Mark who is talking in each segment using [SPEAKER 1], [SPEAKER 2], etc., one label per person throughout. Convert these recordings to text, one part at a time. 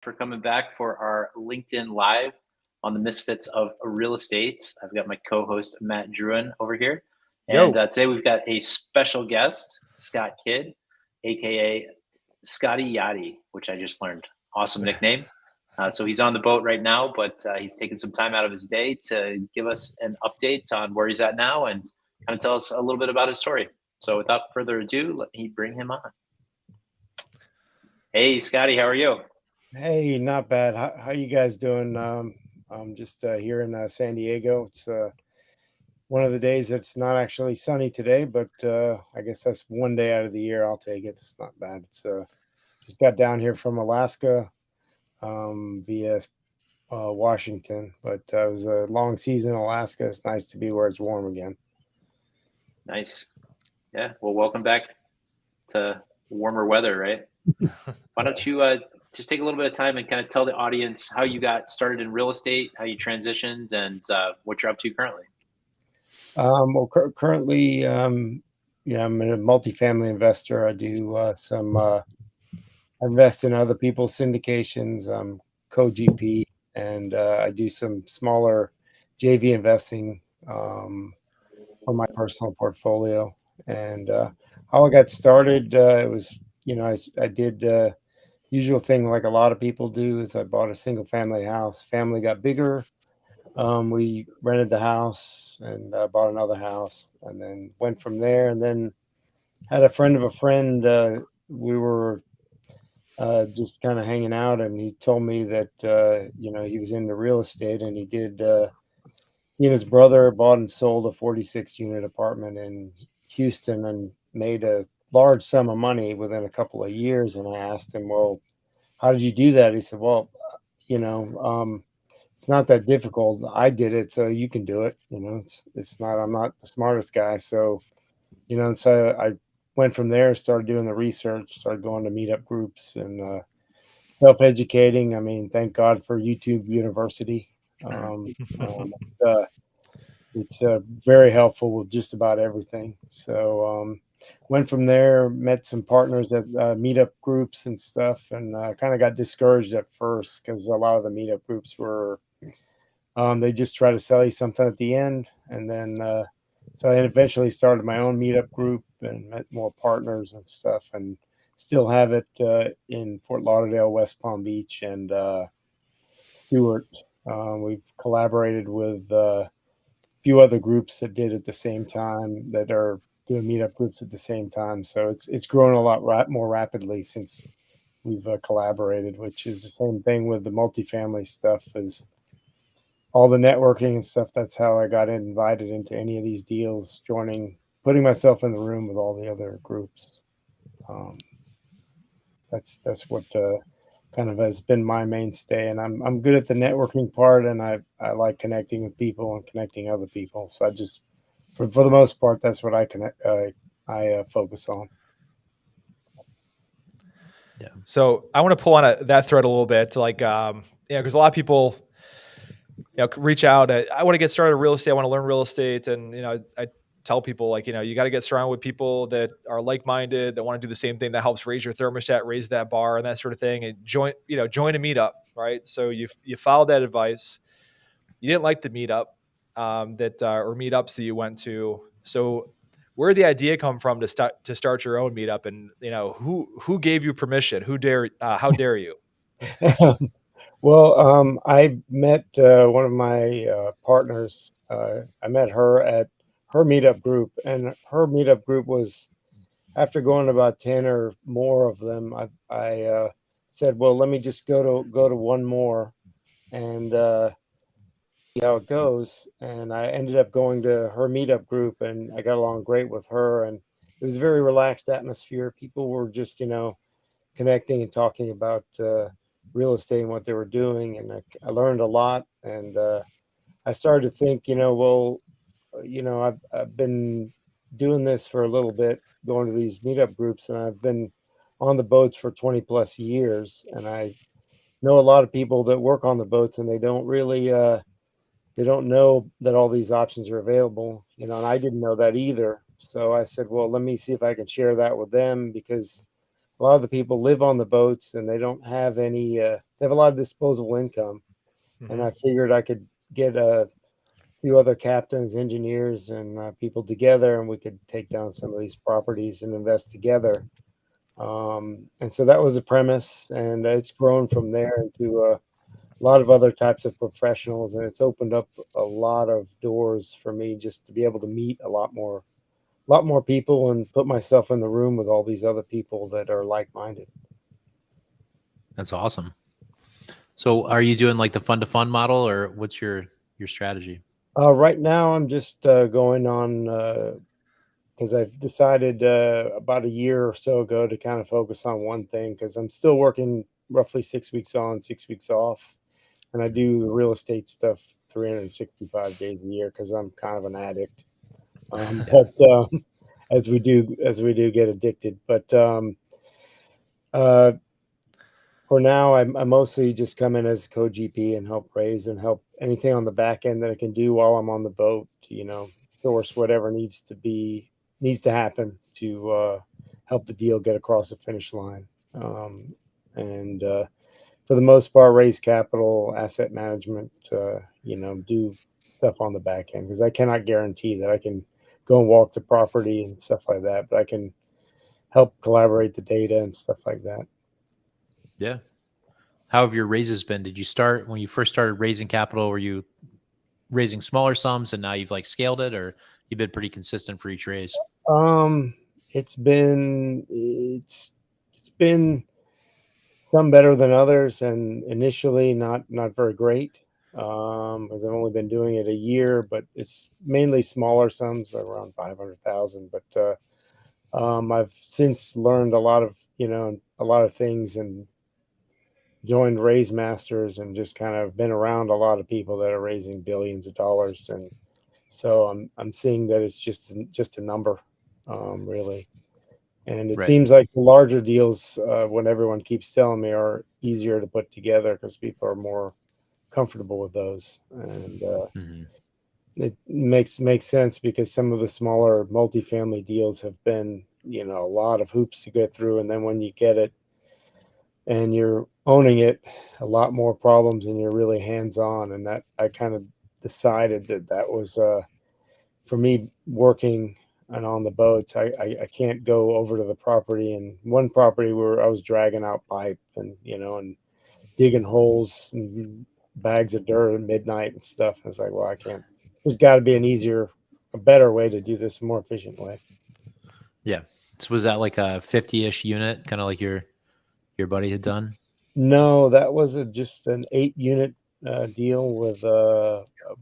[SPEAKER 1] for coming back for our LinkedIn Live on the Misfits of Real Estate. I've got my co-host Matt Druin over here, and
[SPEAKER 2] Yo.
[SPEAKER 1] today we've got a special guest, Scott Kidd, aka Scotty Yachty, which I just learned. Awesome nickname. So he's on the boat right now, but he's taking some time out of his day to give us an update on where he's at now and kind of tell us a little bit about his story. So without further ado, let me bring him on. Hey, Scotty, how are you?
[SPEAKER 2] Hey, not bad. How you guys doing? I'm just here in San Diego. It's one of the days that's not actually sunny today, but I guess that's one day out of the year. I'll take it. It's not bad. It's just got down here from Alaska via Washington, but it was a long season in Alaska. It's nice to be where it's warm again.
[SPEAKER 1] Nice. Yeah. Well, welcome back to warmer weather, right? Why don't you just take a little bit of time and kind of tell the audience how you got started in real estate, how you transitioned, and what you're up to currently?
[SPEAKER 2] Well, currently, yeah, I'm a multifamily investor. I do I invest in other people's syndications. I'm co-GP, and I do some smaller JV investing for my personal portfolio. And how I got started, it was, I did usual thing like a lot of people do is I bought a single family house. Family got bigger. We rented the house and bought another house, and then went from there. And then had a friend of a friend. We were just kind of hanging out, and he told me that he was into real estate, and he and his brother bought and sold a 46 unit apartment in Houston and made a large sum of money within a couple of years. And I asked him, well, how did you do that? He said, well, you know, um, it's not that difficult. I did it, so you can do it. It's not. I'm not the smartest guy, so so I went from there, started doing the research, started going to meetup groups and self-educating. I mean, thank God for YouTube University. It's very helpful with just about everything. So went from there, met some partners at meetup groups and stuff, and kind of got discouraged at first because a lot of the meetup groups were they just try to sell you something at the end, and then so I eventually started my own meetup group and met more partners and stuff, and still have it in Fort Lauderdale, West Palm Beach, and Stewart. We've collaborated with a few other groups that did at the same time that are doing meetup groups at the same time. So it's grown a lot more rapidly since we've collaborated, which is the same thing with the multifamily stuff as all the networking and stuff. That's how I got invited into any of these deals, putting myself in the room with all the other groups. Um, that's what kind of has been my mainstay, and I'm good at the networking part, and I like connecting with people and connecting other people. So I just for the most part, that's what I focus on.
[SPEAKER 3] Yeah. So I want to pull on that thread a little bit, like, because a lot of people, reach out. I want to get started in real estate. I want to learn real estate, and I tell people, like, you got to get surrounded with people that are like-minded, that want to do the same thing, that helps raise your thermostat, raise that bar, and that sort of thing. And join a meetup, right? So you followed that advice. You didn't like the meetup or meetups that you went to. So where did the idea come from to start your own meetup? And who gave you permission? How dare you?
[SPEAKER 2] Well, I met one of my partners. I met her at her meetup group, and her meetup group was after going to about 10 or more of them. I said, well, let me just go to one more and see how it goes. And I ended up going to her meetup group, and I got along great with her. And it was a very relaxed atmosphere. People were just, connecting and talking about real estate and what they were doing. And I learned a lot. And I started to think, well, I've been doing this for a little bit, going to these meetup groups, and I've been on the boats for 20 plus years. And I know a lot of people that work on the boats, and they don't really, they don't know that all these options are available, and I didn't know that either. So I said, well, let me see if I can share that with them, because a lot of the people live on the boats and they don't have any, they have a lot of disposable income. And I figured I could get a few other captains, engineers, and people together, and we could take down some of these properties and invest together. And so that was the premise, and it's grown from there into a lot of other types of professionals, and it's opened up a lot of doors for me just to be able to meet a lot more people and put myself in the room with all these other people that are like-minded.
[SPEAKER 1] That's awesome. So are you doing like the fund to fund model, or what's your strategy?
[SPEAKER 2] Right now, I'm just going on because I've decided about a year or so ago to kind of focus on one thing because I'm still working roughly 6 weeks on, 6 weeks off, and I do the real estate stuff 365 days a year because I'm kind of an addict. But as we do get addicted, but uh, for now, I mostly just come in as co-GP and help raise and help anything on the back end that I can do while I'm on the boat. Source whatever needs to happen to help the deal get across the finish line. And for the most part, raise capital, asset management. Do stuff on the back end because I cannot guarantee that I can go and walk the property and stuff like that, but I can help collaborate the data and stuff like that.
[SPEAKER 1] Yeah. How have your raises been? Did you start when you first started raising capital? Were you raising smaller sums and now you've like scaled it, or you've been pretty consistent for each raise?
[SPEAKER 2] Um, it's been some better than others, and initially not very great. Because I've only been doing it a year, but it's mainly smaller sums, around 500,000. But I've since learned a lot of things and joined Raise Masters and just kind of been around a lot of people that are raising billions of dollars, and so I'm seeing that it's just a number, really. And it
[SPEAKER 1] Right.
[SPEAKER 2] seems like the larger deals, when everyone keeps telling me, are easier to put together because people are more comfortable with those, and
[SPEAKER 1] Mhm.
[SPEAKER 2] it makes sense because some of the smaller multifamily deals have been, a lot of hoops to get through, and then when you get it and you're owning it, a lot more problems, and you're really hands on, and that I kind of decided that was for me working and on the boats. I can't go over to the property, and one property where I was dragging out pipe and and digging holes and bags of dirt at midnight and stuff. I was like, well, I can't. There's got to be a better way to do this, a more efficient way.
[SPEAKER 1] Yeah. So was that like a 50-ish unit, kind of like your buddy had done?
[SPEAKER 2] No, that was just an 8 unit deal with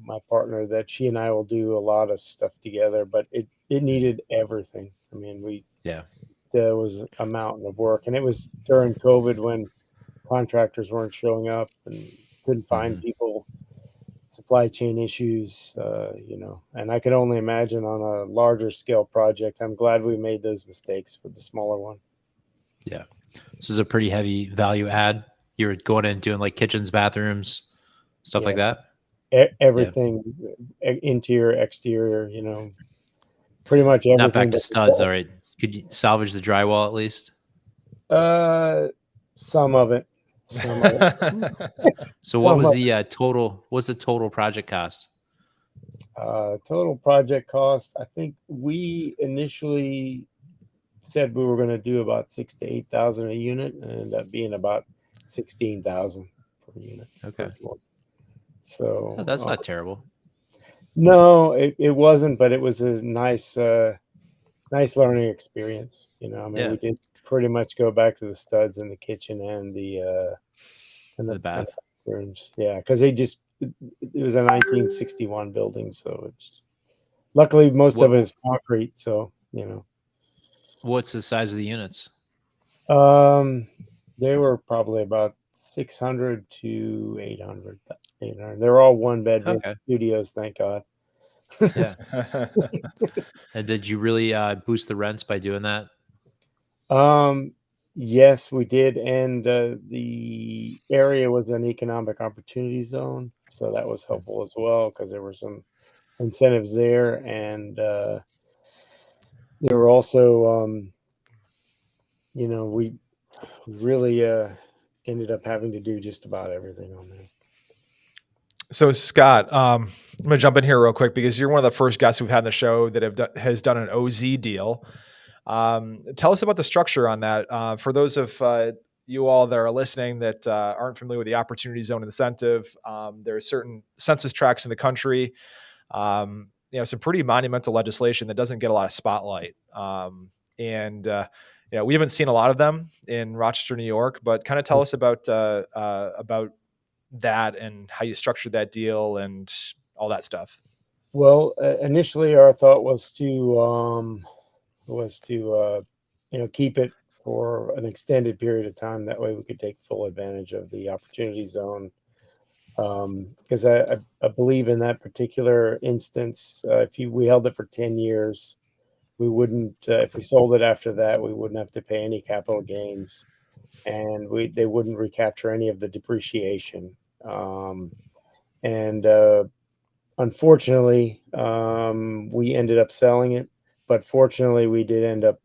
[SPEAKER 2] my partner that she and I will do a lot of stuff together, but it needed everything. I mean,
[SPEAKER 1] Yeah.
[SPEAKER 2] there was a mountain of work, and it was during COVID when contractors weren't showing up and couldn't find
[SPEAKER 1] Mhm.
[SPEAKER 2] people, supply chain issues, and I could only imagine on a larger scale project. I'm glad we made those mistakes with the smaller one.
[SPEAKER 1] Yeah. This is a pretty heavy value add. You're going in and doing like kitchens, bathrooms, stuff like
[SPEAKER 2] Yes,
[SPEAKER 1] that. Yeah.
[SPEAKER 2] everything, interior, exterior, pretty much
[SPEAKER 1] Not back
[SPEAKER 2] everything
[SPEAKER 1] to
[SPEAKER 2] that
[SPEAKER 1] studs. All right. Could you salvage the drywall at least?
[SPEAKER 2] uh some of it. Some of it.
[SPEAKER 1] So what
[SPEAKER 2] Some
[SPEAKER 1] was
[SPEAKER 2] of
[SPEAKER 1] the total? What's the total project cost?
[SPEAKER 2] total project cost. I think we initially said we were going to do about 6 to 8 thousand a unit, and ended up being about 16,000 per unit per
[SPEAKER 1] Okay.
[SPEAKER 2] floor.
[SPEAKER 1] Oh,
[SPEAKER 2] So
[SPEAKER 1] that's not terrible.
[SPEAKER 2] no, it wasn't, but it was a nice learning experience. I mean,
[SPEAKER 1] Yeah.
[SPEAKER 2] we did pretty much go back to the studs in the kitchen and
[SPEAKER 1] The
[SPEAKER 2] the
[SPEAKER 1] bath.
[SPEAKER 2] bathrooms. Yeah, because it was a 1961 building, so it's luckily most
[SPEAKER 1] What
[SPEAKER 2] of it is concrete. So
[SPEAKER 1] what's the size of the units?
[SPEAKER 2] um, they were probably about 600 to 800. 800. They're all one bedroom
[SPEAKER 1] Okay.
[SPEAKER 2] studios, thank God.
[SPEAKER 1] Yeah. And did you really boost the rents by doing that?
[SPEAKER 2] Um, yes, we did, and the area was an economic opportunity zone, so that was
[SPEAKER 1] Mm.
[SPEAKER 2] helpful as well because there were some incentives there, and there were also, we really ended up having to do just about everything on there.
[SPEAKER 3] So Scott, I'm going to jump in here real quick because you're one of the first guests we've had on the show that has done an OZ deal. Tell us about the structure on that. For those of you all that are listening that aren't familiar with the Opportunity Zone incentive, there are certain census tracts in the country. Some pretty monumental legislation that doesn't get a lot of spotlight. And we haven't seen a lot of them in Rochester, New York. But kind of tell us about that and how you structured that deal and all that stuff.
[SPEAKER 2] Well, initially our thought was to keep it for an extended period of time. That way we could take full advantage of the Opportunity Zone. Because I believe in that particular instance, we held it for 10 years, we wouldn't, if we sold it after that, we wouldn't have to pay any capital gains, and they wouldn't recapture any of the depreciation. And Unfortunately, we ended up selling it, but fortunately, we did end up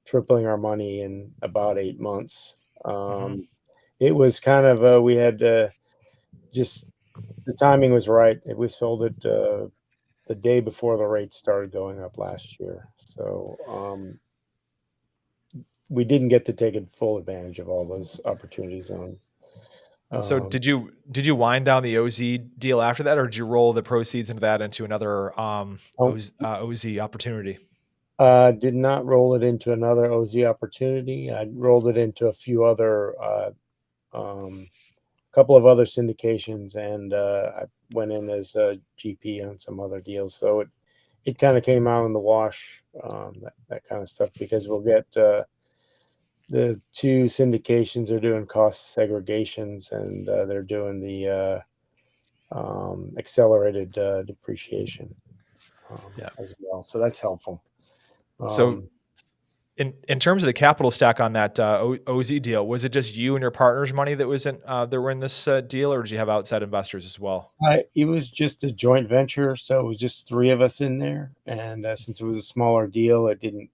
[SPEAKER 2] tripling our money in about 8 months. It was kind of we had just the timing was right. We sold it the day before the rates started going up last year, so we didn't get to take full advantage of all those opportunities on.
[SPEAKER 3] So did you wind down the OZ deal after that, or did you roll the proceeds into another OZ opportunity?
[SPEAKER 2] Did not roll it into another OZ opportunity. I rolled it into a few other, couple of other syndications, and I went in as a GP on some other deals. So it kind of came out in the wash, that kind of stuff, because we'll get the two syndications are doing cost segregations, and they're doing the accelerated depreciation as well. So that's helpful.
[SPEAKER 3] So in terms of the capital stack on that OZ deal, was it just you and your partner's money that were in this deal, or did you have outside investors as well?
[SPEAKER 2] It was just a joint venture, so it was just three of us in there, and since it was a smaller deal, it didn't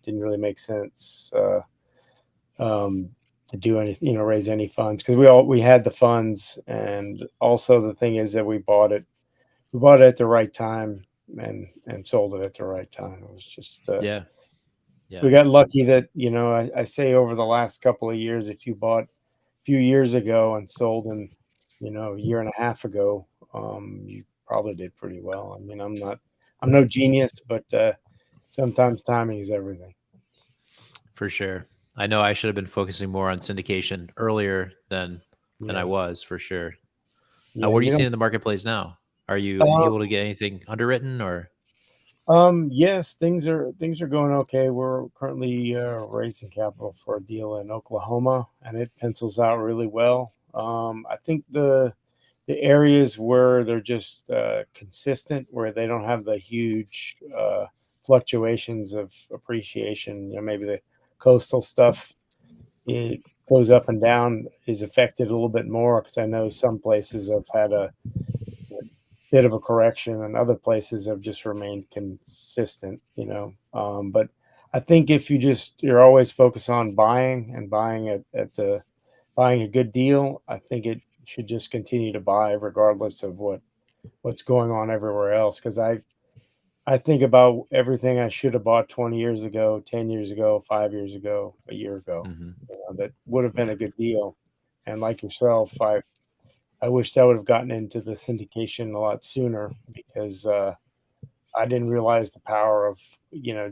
[SPEAKER 2] really make sense to do anything, raise any funds, because we had the funds, and also the thing is that we bought it at the right time and sold it at the right time. It was just we got lucky that I say over the last couple of years, if you bought a few years ago and sold in a year and a half ago, you probably did pretty well. I mean, I'm no genius, but sometimes timing is everything.
[SPEAKER 1] For sure. I know I should have been focusing more on syndication earlier than I was, for sure. What are you seeing in the marketplace now? Are you able to get anything underwritten, or?
[SPEAKER 2] Yes, things are going okay. We're currently raising capital for a deal in Oklahoma, and it pencils out really well. I think the areas where they're just consistent, where they don't have the huge fluctuations of appreciation, maybe the coastal stuff, it goes up and down, is affected a little bit more, because I know some places have had a bit of a correction, and other places have just remained consistent. But I think if you're always focused on buying buying a good deal, I think it should just continue to buy regardless of what's going on everywhere else. Because I think about everything I should have bought 20 years ago, 10 years ago, 5 years ago, a year ago, that would have been a good deal. And like yourself, I wished I would have gotten into the syndication a lot sooner, because I didn't realize the power of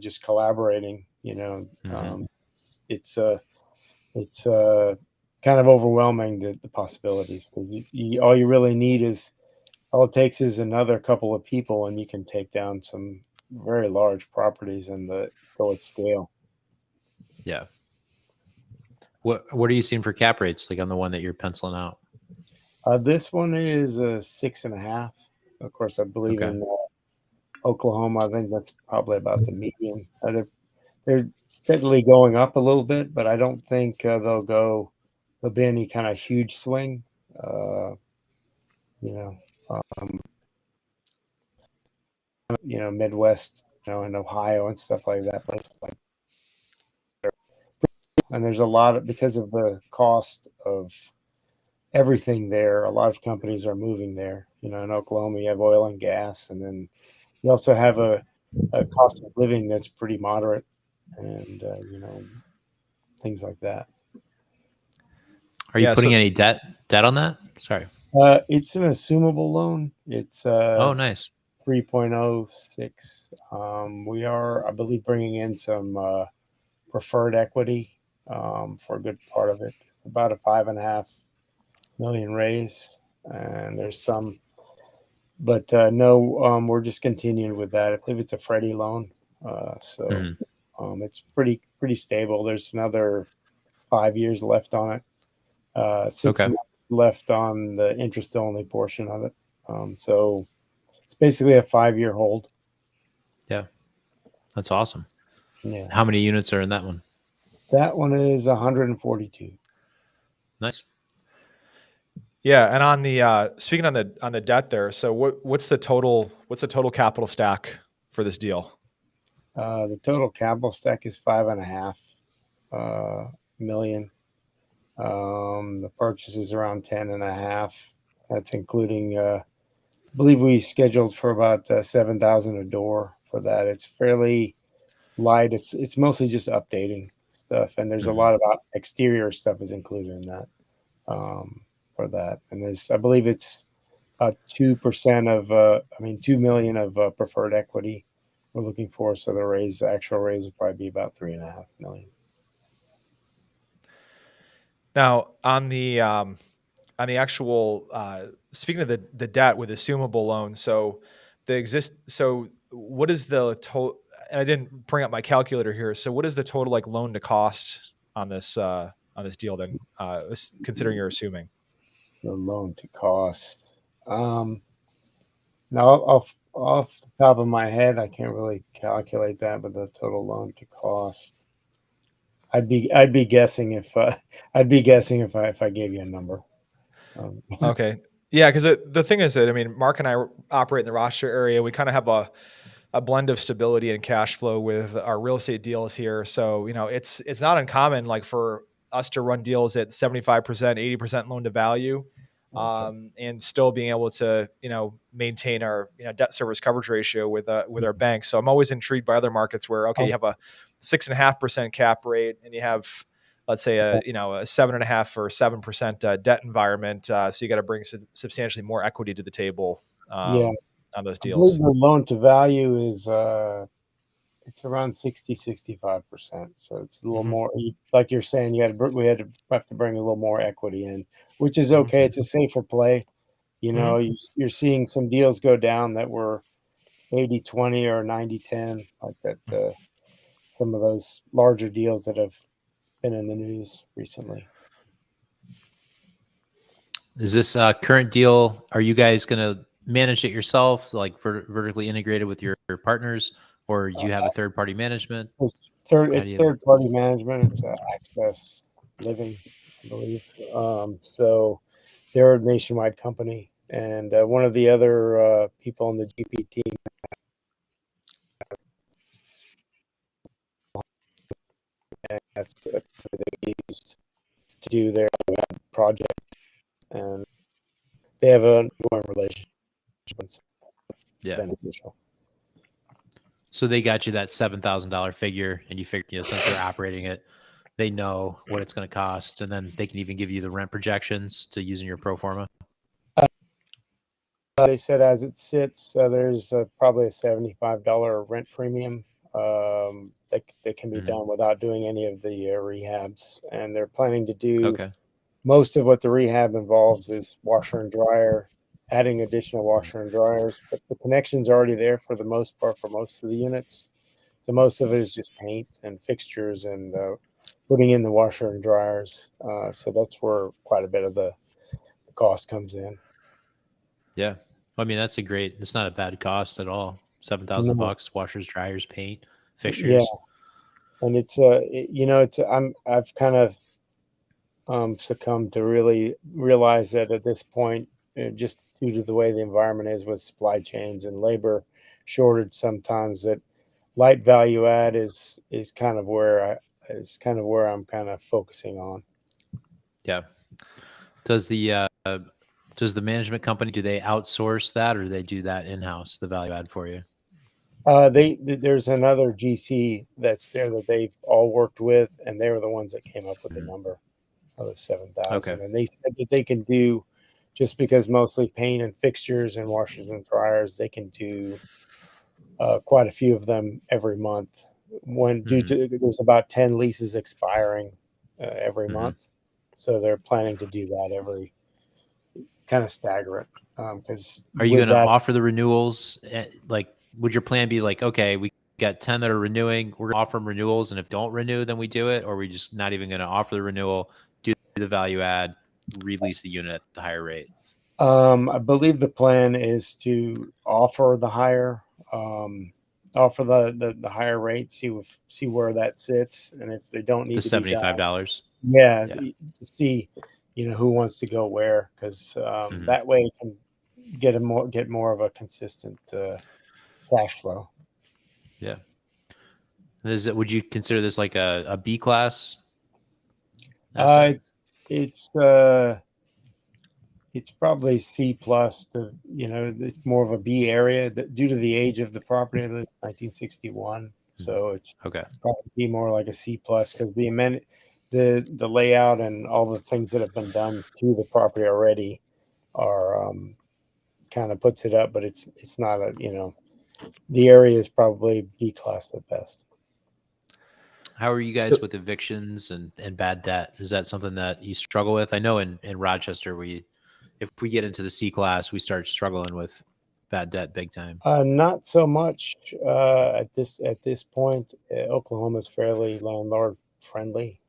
[SPEAKER 2] just collaborating. It's kind of overwhelming, the possibilities, because all you really need is all it takes is another couple of people, and you can take down some very large properties and go at scale.
[SPEAKER 1] Yeah. What are you seeing for cap rates, like on the one that you're penciling out?
[SPEAKER 2] This one is a 6.5. Of course, I believe in Oklahoma. I think that's probably about the median. They're steadily going up a little bit, but I don't think there'll be any kind of huge swing. You know, Midwest, in Ohio and stuff like that. Places like and there's a lot of, because of the cost of everything there, a lot of companies are moving there. In Oklahoma, you have oil and gas, and then you also have a cost of living that's pretty moderate, and things like that.
[SPEAKER 1] Are you
[SPEAKER 3] Yeah,
[SPEAKER 1] putting
[SPEAKER 3] so
[SPEAKER 1] any debt on that? Sorry.
[SPEAKER 2] It's an assumable loan. It's
[SPEAKER 1] Oh, nice.
[SPEAKER 2] 3.06. We are, I believe, bringing in some preferred equity for a good part of it. It's about a 5.5 million raise, and there's some, but no, we're just continuing with that. I believe it's a Freddie loan, so it's pretty stable. There's another 5 years left on it. 6
[SPEAKER 1] Okay.
[SPEAKER 2] months left on the interest only portion of it. So it's basically a 5-year hold.
[SPEAKER 1] Yeah, that's awesome.
[SPEAKER 2] Yeah,
[SPEAKER 1] How many units are in that one?
[SPEAKER 2] that one is 142.
[SPEAKER 1] Nice.
[SPEAKER 3] yeah, and on the speaking on the debt there, so what's the total capital stack for this deal?
[SPEAKER 2] The total capital stack is 5.5 million. The purchase is around 10.5. That's including, I believe we scheduled for about 7,000 a door for that. It's fairly light. It's mostly just updating stuff, and there's a lot of exterior stuff is included in that for that. And I believe it's 2% of, 2 million of preferred equity we're looking for. So the actual raise will probably be about 3.5 million.
[SPEAKER 3] Now on the actual speaking of the debt with assumable loans, so what is the total? And I didn't bring up my calculator here. So what is the total like loan to cost on this deal then, considering you're assuming?
[SPEAKER 2] The loan to cost. Now, off the top of my head, I can't really calculate that, but the total loan to cost. I'd be guessing if I gave you a number.
[SPEAKER 3] Okay. Yeah, because the thing is that, I mean, Mark and I operate in the Rochester area. We kind of have a blend of stability and cash flow with our real estate deals here. So, it's not uncommon like for us to run deals at 75%, 80% loan to value,
[SPEAKER 2] Okay.
[SPEAKER 3] and still being able to, maintain our, debt service coverage ratio with our banks. So I'm always intrigued by other markets where, okay, you have a 6.5% cap rate and you have, let's say a 7.5 or 7% debt environment. So you got to bring substantially more equity to the table
[SPEAKER 2] Yeah,
[SPEAKER 3] on those
[SPEAKER 2] I believe
[SPEAKER 3] deals.
[SPEAKER 2] the loan to value is it's around 65%. So it's a little
[SPEAKER 3] Mhm.
[SPEAKER 2] more, like you're saying, we have to bring a little more equity in, which is
[SPEAKER 3] Mhm.
[SPEAKER 2] okay. It's a safer play.
[SPEAKER 3] Mhm.
[SPEAKER 2] You're seeing some deals go down that were 80-20 or 90-10, like that. Some of those larger deals that have been in the news recently.
[SPEAKER 1] Is this current deal, are you guys going to manage it yourself, like vertically integrated with your partners, or do you have a third-party management? How do
[SPEAKER 2] It's
[SPEAKER 1] you?
[SPEAKER 2] third party management. It's Access Living, I believe. So they're a nationwide company, and one of the other people on the GP team, and that's the company they used to do their project, and they have an ongoing relationship. It's
[SPEAKER 1] Yeah.
[SPEAKER 2] beneficial.
[SPEAKER 1] So they got you that $7,000 figure, and you figured, since they're operating it, they know what it's going to cost, and then they can even give you the rent projections to using your pro forma.
[SPEAKER 2] They said as it sits, there's probably a $75 rent premium that can be done without doing any of the rehabs. And they're planning to do
[SPEAKER 1] Okay.
[SPEAKER 2] most of what the rehab involves is washer and dryer, adding additional washer and dryers, but the connection's already there for the most part for most of the units. So most of it is just paint and fixtures and putting in the washer and dryers. So that's where quite a bit of the cost comes in.
[SPEAKER 1] Yeah. I mean, it's not a bad cost at all. 7,000
[SPEAKER 2] No,
[SPEAKER 1] bucks, washers, dryers, paint,
[SPEAKER 2] yeah,
[SPEAKER 1] fixtures.
[SPEAKER 2] and I've kind of succumbed to really realize that at this point, just due to the way the environment is with supply chains and labor shortage, sometimes that light value add is kind of where is kind of where I'm kind of focusing on.
[SPEAKER 1] Yeah. Does the management company, do they outsource that, or do they do that in-house, the value add for you?
[SPEAKER 2] There's another GC that's there that they've all worked with, and they were the ones that came up with the number of the 7,000.
[SPEAKER 1] Okay.
[SPEAKER 2] And they said that they can do, just because mostly paint and fixtures and washers and dryers, they can do quite a few of them every month. When due to there's about 10 leases expiring every month, so they're planning to do that every, kind of stagger it, because
[SPEAKER 1] Are you
[SPEAKER 2] with
[SPEAKER 1] going to
[SPEAKER 2] that,
[SPEAKER 1] offer the renewals? Like, would your plan be like, okay, we got 10 that are renewing, we're going to offer them renewals, and if don't renew, then we do it? Or are we just not even going to offer the renewal, do the value add, release the unit at the higher rate?
[SPEAKER 2] I believe the plan is to offer the higher, offer the higher rate, see where that sits, and if they don't
[SPEAKER 1] The
[SPEAKER 2] need to be done,
[SPEAKER 1] $75?
[SPEAKER 2] yeah,
[SPEAKER 1] Yeah.
[SPEAKER 2] to see, who wants to go where, because that way it can get more of a consistent cash flow.
[SPEAKER 1] Yeah. Would you consider this like a B class asset?
[SPEAKER 2] It's probably C plus. It's more of a B area due to the age of the property. It's 1961, so it's
[SPEAKER 1] Okay.
[SPEAKER 2] probably be more like a C plus, because the layout and all the things that have been done to the property already are, kind of puts it up, but it's not the area is probably B class at best.
[SPEAKER 1] How are you guys with evictions and bad debt? Is that something that you struggle with? I know in Rochester, if we get into the C class, we start struggling with bad debt big time.
[SPEAKER 2] Not so much at this point. Oklahoma is fairly landlord friendly,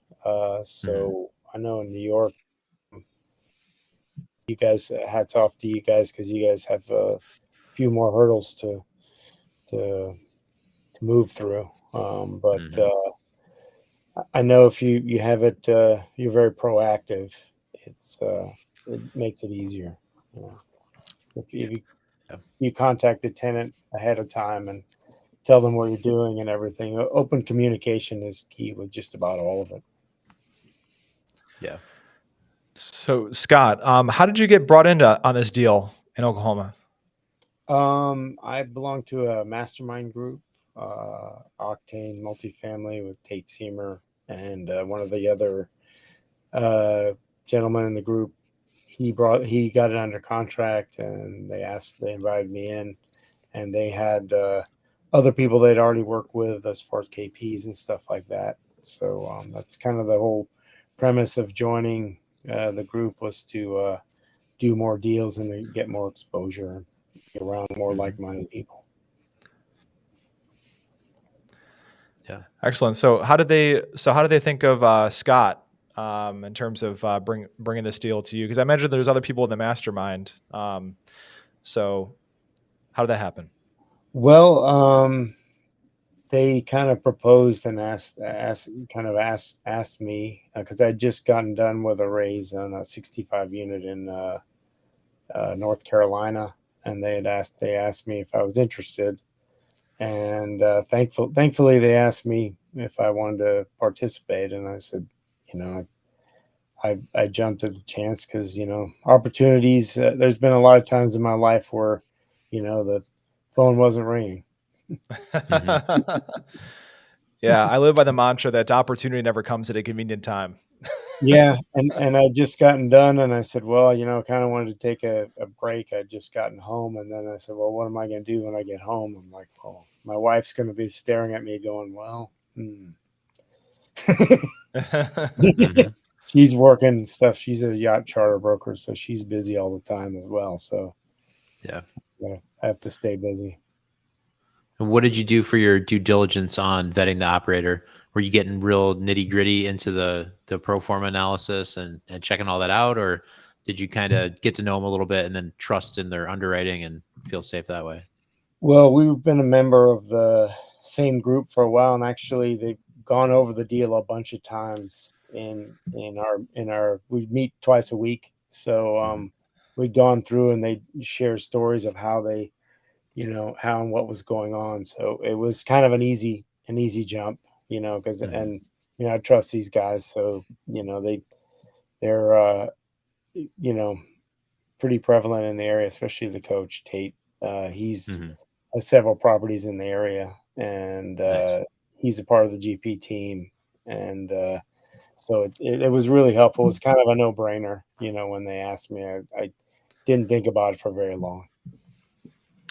[SPEAKER 2] so I know in New York, you guys, hats off to you guys, because you guys have a few more hurdles to move through. But I know if you have it, you're very proactive. It makes it easier. If you contact the tenant ahead of time and tell them what you're doing and everything. Open communication is key with just about all of it.
[SPEAKER 1] Yeah.
[SPEAKER 3] So Scott, how did you get brought into on this deal in Oklahoma?
[SPEAKER 2] I belong to a mastermind group, Octane Multifamily, with Tate Seamer and one of the other gentlemen in the group. He got it under contract, and they invited me in, and they had other people they'd already worked with as far as KPs and stuff like that. So that's kind of the whole premise of joining the group, was to do more deals and to get more exposure and be around more like-minded people.
[SPEAKER 1] Yeah.
[SPEAKER 3] Excellent. So how did they think of Scott in terms of bringing this deal to you? Because I imagine there's other people in the mastermind. So how did that happen?
[SPEAKER 2] Well, they kind of proposed and asked me, because I'd just gotten done with a raise on a 65 unit in North Carolina, and they asked me if I was interested, and thankfully they asked me if I wanted to participate, and I said, I jumped at the chance, because opportunities. There's been a lot of times in my life where the phone wasn't ringing.
[SPEAKER 3] Yeah, I live by the mantra that opportunity never comes at a convenient time.
[SPEAKER 2] Yeah, and I just gotten done, and I said, well, kind of wanted to take a break. I'd just gotten home, and then I said, well, what am I going to do when I get home? I'm like, well, my wife's going to be staring at me going, well, she's working stuff. She's a yacht charter broker, so she's busy all the time as well. So
[SPEAKER 1] Yeah.
[SPEAKER 2] I have to stay busy.
[SPEAKER 1] And what did you do for your due diligence on vetting the operator? Were you getting real nitty gritty into the pro forma analysis and checking all that out? Or did you kind of get to know them a little bit and then trust in their underwriting and feel safe that way?
[SPEAKER 2] Well, we've been a member of the same group for a while, and actually they've gone over the deal a bunch of times in our we meet twice a week. So we'd gone through, and they share stories of how they, how and what was going on. So it was kind of an easy jump, because and I trust these guys. So, they're, pretty prevalent in the area, especially the coach, Tate. He's
[SPEAKER 1] Mhm.
[SPEAKER 2] has several properties in the area, and
[SPEAKER 1] Nice.
[SPEAKER 2] he's a part of the GP team. And so it was really helpful. It was kind of a no brainer, when they asked me. I didn't think about it for very long.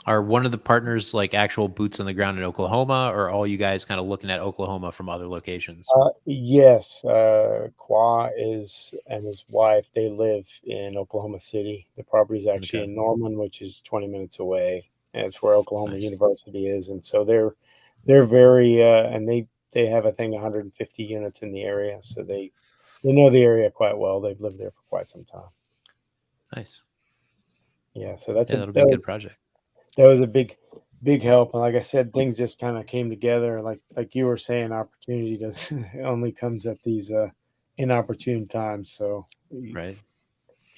[SPEAKER 1] Are one of the partners like actual boots on the ground in Oklahoma, or all you guys kind of looking at Oklahoma from other locations?
[SPEAKER 2] Yes, Qua is and his wife, they live in Oklahoma City. The property is actually
[SPEAKER 1] Okay.
[SPEAKER 2] in Norman, which is 20 minutes away, and it's where Oklahoma
[SPEAKER 1] Nice.
[SPEAKER 2] University is. And so they're very and they have, I think, 150 units in the area, so they know the area quite well. They've lived there for quite some time.
[SPEAKER 1] Nice.
[SPEAKER 2] Yeah, so
[SPEAKER 1] Yeah, that'll be a good project.
[SPEAKER 2] that was a big help. And like I said, things just kind of came together. Like you were saying, opportunity does only comes at these inopportune times. So
[SPEAKER 1] Right.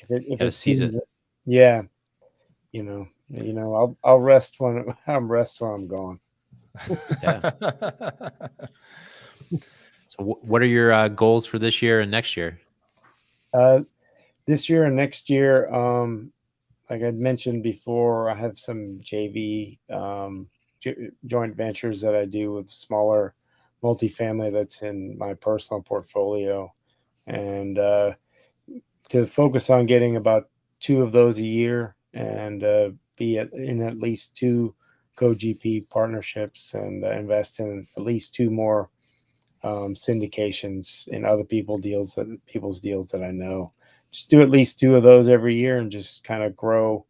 [SPEAKER 2] if
[SPEAKER 1] Got to
[SPEAKER 2] it
[SPEAKER 1] seize
[SPEAKER 2] seems,
[SPEAKER 1] it.
[SPEAKER 2] yeah, I'll rest when I'm gone.
[SPEAKER 1] Yeah. So, what are your goals for this year and next year?
[SPEAKER 2] Uh, this year and next year, like I'd mentioned before, I have some JV joint ventures that I do with smaller multifamily that's in my personal portfolio, and to focus on getting about two of those a year, and in at least two co-GP partnerships, and invest in at least two more syndications in other people's deals that I know. Just do at least two of those every year and just kind of grow.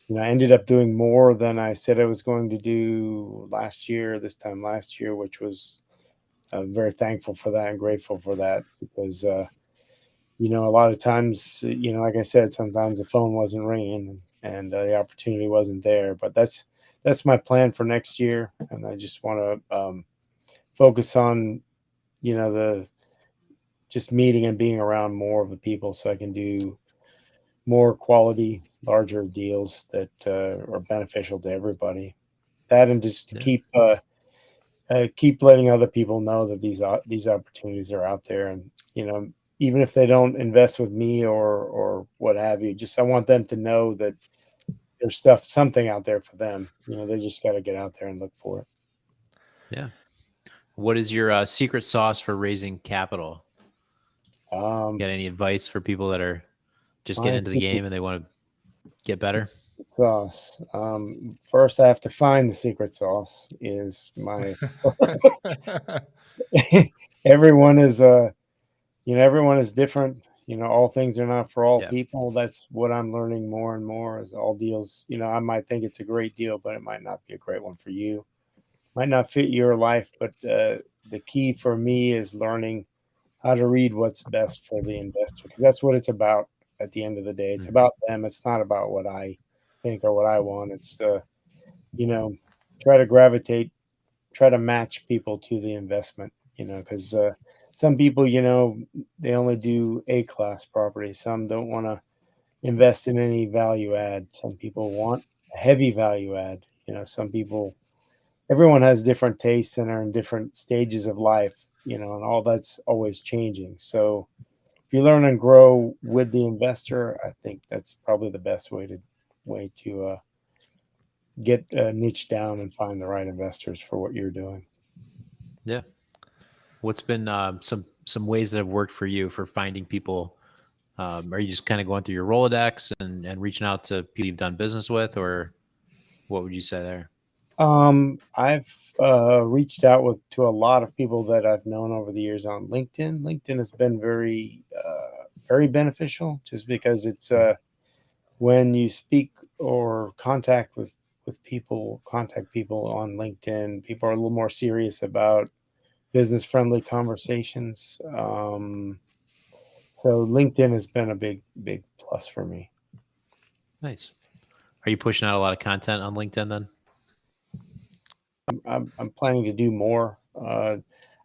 [SPEAKER 2] I ended up doing more than I said I was going to do this time last year, which was very thankful for that and grateful for that, because a lot of times, like I said, sometimes the phone wasn't ringing, and the opportunity wasn't there. But that's my plan for next year, and I just want to focus on the just meeting and being around more of the people, so I can do more quality, larger deals that are beneficial to everybody. That, and just to
[SPEAKER 1] Yeah.
[SPEAKER 2] keep letting other people know that these opportunities are out there, and even if they don't invest with me or what have you, just I want them to know that there's something out there for them. They just got to get out there and look for it.
[SPEAKER 1] Yeah. What is your secret sauce for raising capital?
[SPEAKER 2] Um,
[SPEAKER 1] Got any advice for people that are just
[SPEAKER 2] my
[SPEAKER 1] getting into the game
[SPEAKER 2] secret
[SPEAKER 1] and they want to get better?
[SPEAKER 2] sauce. First, I have to find the secret sauce. Is my everyone is everyone is different. All things are not for all
[SPEAKER 1] Yeah.
[SPEAKER 2] people. That's what I'm learning more and more. Is all deals, I might think it's a great deal, but it might not be a great one for you. Might not fit your life. But the key for me is learning how to read what's best for the investor, because that's what it's about. At the end of the day, it's
[SPEAKER 1] Mhm.
[SPEAKER 2] about them. It's not about what I think or what I want. It's you know try to try to match people to the investment, because some people, they only do A class property. Some don't want to invest in any value add. Some people want a heavy value add. Some people, everyone has different tastes and are in different stages of life, and all that's always changing. So if you learn and grow with the investor, I think that's probably the best way to get niche down and find the right investors for what you're doing.
[SPEAKER 1] Yeah. What's been some ways that have worked for you for finding people? Are you just kind of going through your Rolodex and reaching out to people you've done business with, or what would you say there?
[SPEAKER 2] I've reached out to a lot of people that I've known over the years on LinkedIn. LinkedIn has been very beneficial, just because it's when you speak or contact people on LinkedIn, people are a little more serious about business friendly conversations. So LinkedIn has been a big plus for me.
[SPEAKER 1] Nice. Are you pushing out a lot of content on LinkedIn then?
[SPEAKER 2] I'm planning to do more.
[SPEAKER 1] Mhm.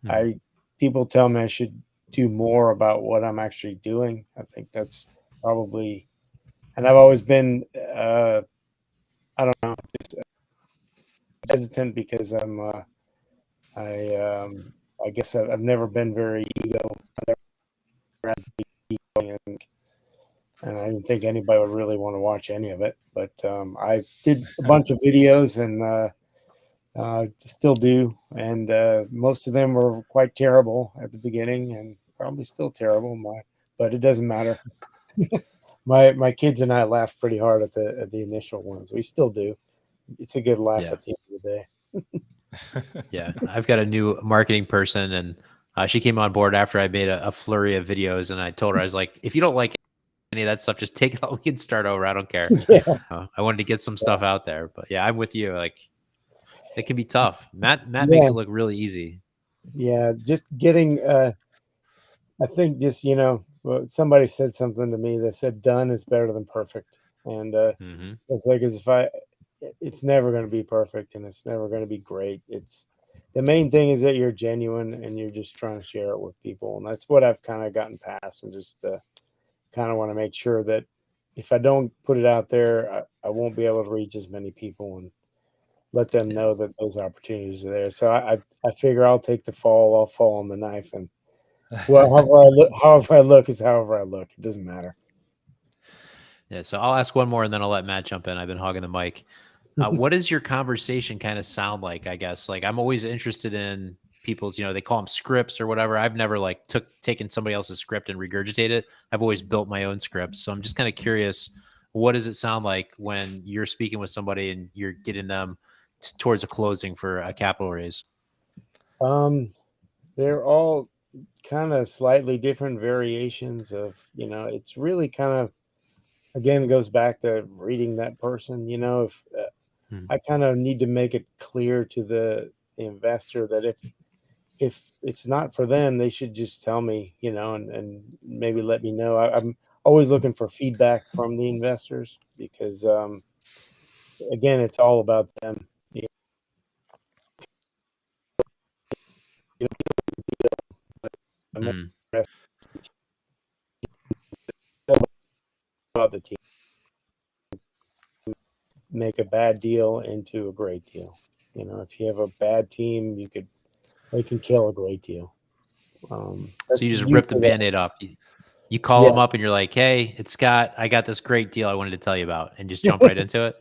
[SPEAKER 2] I People tell me I should do more about what I'm actually doing. I think that's probably, and I've always been I don't know, just hesitant, because I I guess I've never been very ego. I've never had big ego, and I didn't think anybody would really want to watch any of it. But I did a bunch of videos and still do, and most of them were quite terrible at the beginning, and probably still terrible. But it doesn't matter. My kids and I laughed pretty hard at the initial ones. We still do. It's a good laugh
[SPEAKER 4] Yeah.
[SPEAKER 2] at the end of the day.
[SPEAKER 4] Yeah, I've got a new marketing person, and she came on board after I made a flurry of videos, and I told her, I was like, if you don't like any of that stuff, just take it all. We can start over. I don't care.
[SPEAKER 2] Yeah,
[SPEAKER 4] I wanted to get some stuff out there, but yeah, I'm with you. Like, it can be tough. Matt makes
[SPEAKER 2] yeah,
[SPEAKER 4] it look really easy.
[SPEAKER 2] yeah. Just getting. I think just well, somebody said something to me that said done is better than perfect, and
[SPEAKER 4] Hmm.
[SPEAKER 2] it's like as if it's never going to be perfect and it's never going to be great. It's the main thing is that you're genuine and you're just trying to share it with people, and that's what I've kind of gotten past. And just kind of want to make sure that if I don't put it out there, I won't be able to reach as many people and let them
[SPEAKER 4] Yeah.
[SPEAKER 2] know that those opportunities are there. So I figure I'll take the fall. I'll fall on the knife, and well, however I look is however I look. It doesn't matter.
[SPEAKER 4] Yeah. So I'll ask one more, and then I'll let Matt jump in. I've been hogging the mic. What does your conversation kind of sound like? I guess like I'm always interested in people's, they call them scripts or whatever. I've never like taken somebody else's script and regurgitated it. I've always built my own scripts. So I'm just kind of curious, what does it sound like when you're speaking with somebody and you're getting them towards a closing for a capital raise?
[SPEAKER 2] They're all kind of slightly different variations of, it's really kind of, again, it goes back to reading that person. If
[SPEAKER 4] Hmm.
[SPEAKER 2] I kind of need to make it clear to the investor that if it's not for them, they should just tell me, and maybe let me know. I'm always looking for feedback from the investors because, again, it's all about them. I'm more
[SPEAKER 4] Hmm.
[SPEAKER 2] interested about the team. Make a bad deal into a great deal. If you have a bad team, they can kill a great deal.
[SPEAKER 4] So
[SPEAKER 2] That's
[SPEAKER 4] you just rip the
[SPEAKER 2] usually what.
[SPEAKER 4] Band-Aid off. You call
[SPEAKER 2] Yeah.
[SPEAKER 4] them up and you're like, hey, it's Scott. I got this great deal I wanted to tell you about, and just jump right into it.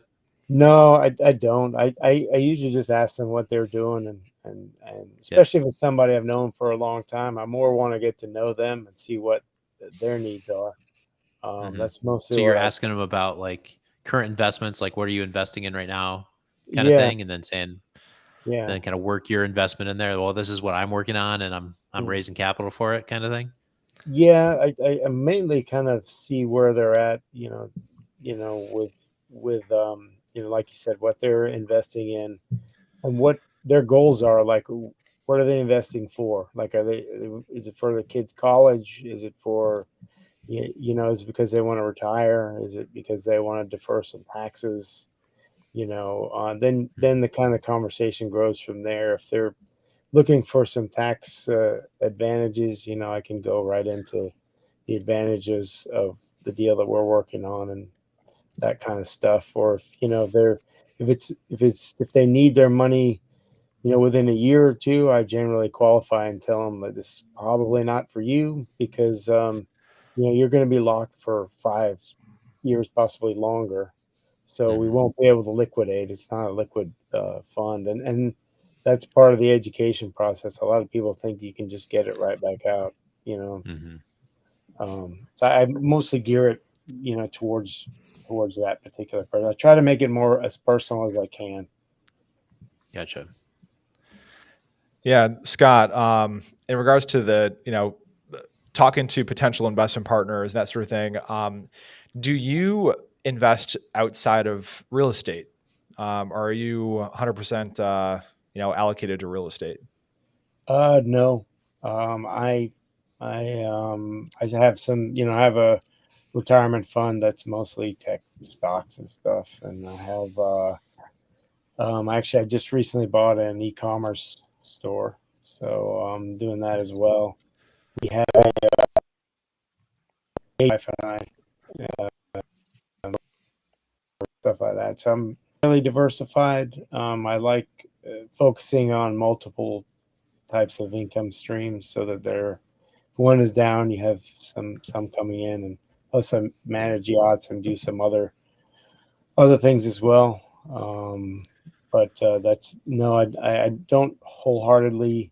[SPEAKER 2] No, I don't. I usually just ask them what they're doing, and
[SPEAKER 4] Yeah.
[SPEAKER 2] especially if it's somebody I've known for a long time, I more want to get to know them and see what their needs are.
[SPEAKER 4] Hmm.
[SPEAKER 2] That's mostly
[SPEAKER 4] So you're
[SPEAKER 2] what I.
[SPEAKER 4] asking them about like current investments, like what are you investing in right now, kind of
[SPEAKER 2] Yeah,
[SPEAKER 4] thing, and then saying,
[SPEAKER 2] yeah.
[SPEAKER 4] then kind of work your investment in there. Well, this is what I'm working on, and I'm
[SPEAKER 2] Mm.
[SPEAKER 4] raising capital for it, kind of thing.
[SPEAKER 2] Yeah, I mainly kind of see where they're at, with like you said, what they're investing in and what their goals are. Like, what are they investing for? Like, is it for the kids' college? Is it for, is it because they want to retire? Is it because they want to defer some taxes? Then the kind of conversation grows from there. If they're looking for some tax advantages, I can go right into the advantages of the deal that we're working on and that kind of stuff. Or if they need their money, within a year or two, I generally qualify and tell them that this is probably not for you because, you're going to be locked for 5 years, possibly longer. So we
[SPEAKER 4] Hmm.
[SPEAKER 2] won't be able to liquidate. It's not a liquid fund. And that's part of the education process. A lot of people think you can just get it right back out, you know.
[SPEAKER 4] Hmm.
[SPEAKER 2] So I mostly gear it, towards that particular part. I try to make it more as personal as I can.
[SPEAKER 4] Gotcha.
[SPEAKER 3] Yeah, Scott, in regards to talking to potential investment partners, that sort of thing, do you invest outside of real estate? Or are you 100%, allocated to real estate?
[SPEAKER 2] No. I have some, I have a retirement fund that's mostly tech stocks and stuff. And I have, actually, I just recently bought an e-commerce store. So I'm doing that as well. We have a wife and I, stuff like that. So I'm really diversified. I like focusing on multiple types of income streams so that if one is down, you have some coming in, and plus I manage yachts and do some other things as well. But that's no, I don't wholeheartedly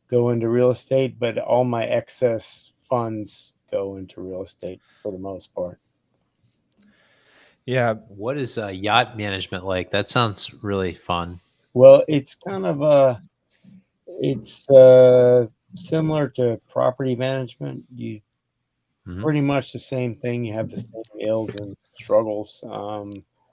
[SPEAKER 2] go into real estate, but all my excess funds go into real estate for the most part.
[SPEAKER 3] Yeah.
[SPEAKER 4] What is yacht management like? That sounds really fun.
[SPEAKER 2] Well, it's kind of it's similar to property management. You
[SPEAKER 4] Mhm.
[SPEAKER 2] pretty much the same thing. You have the same ills and struggles.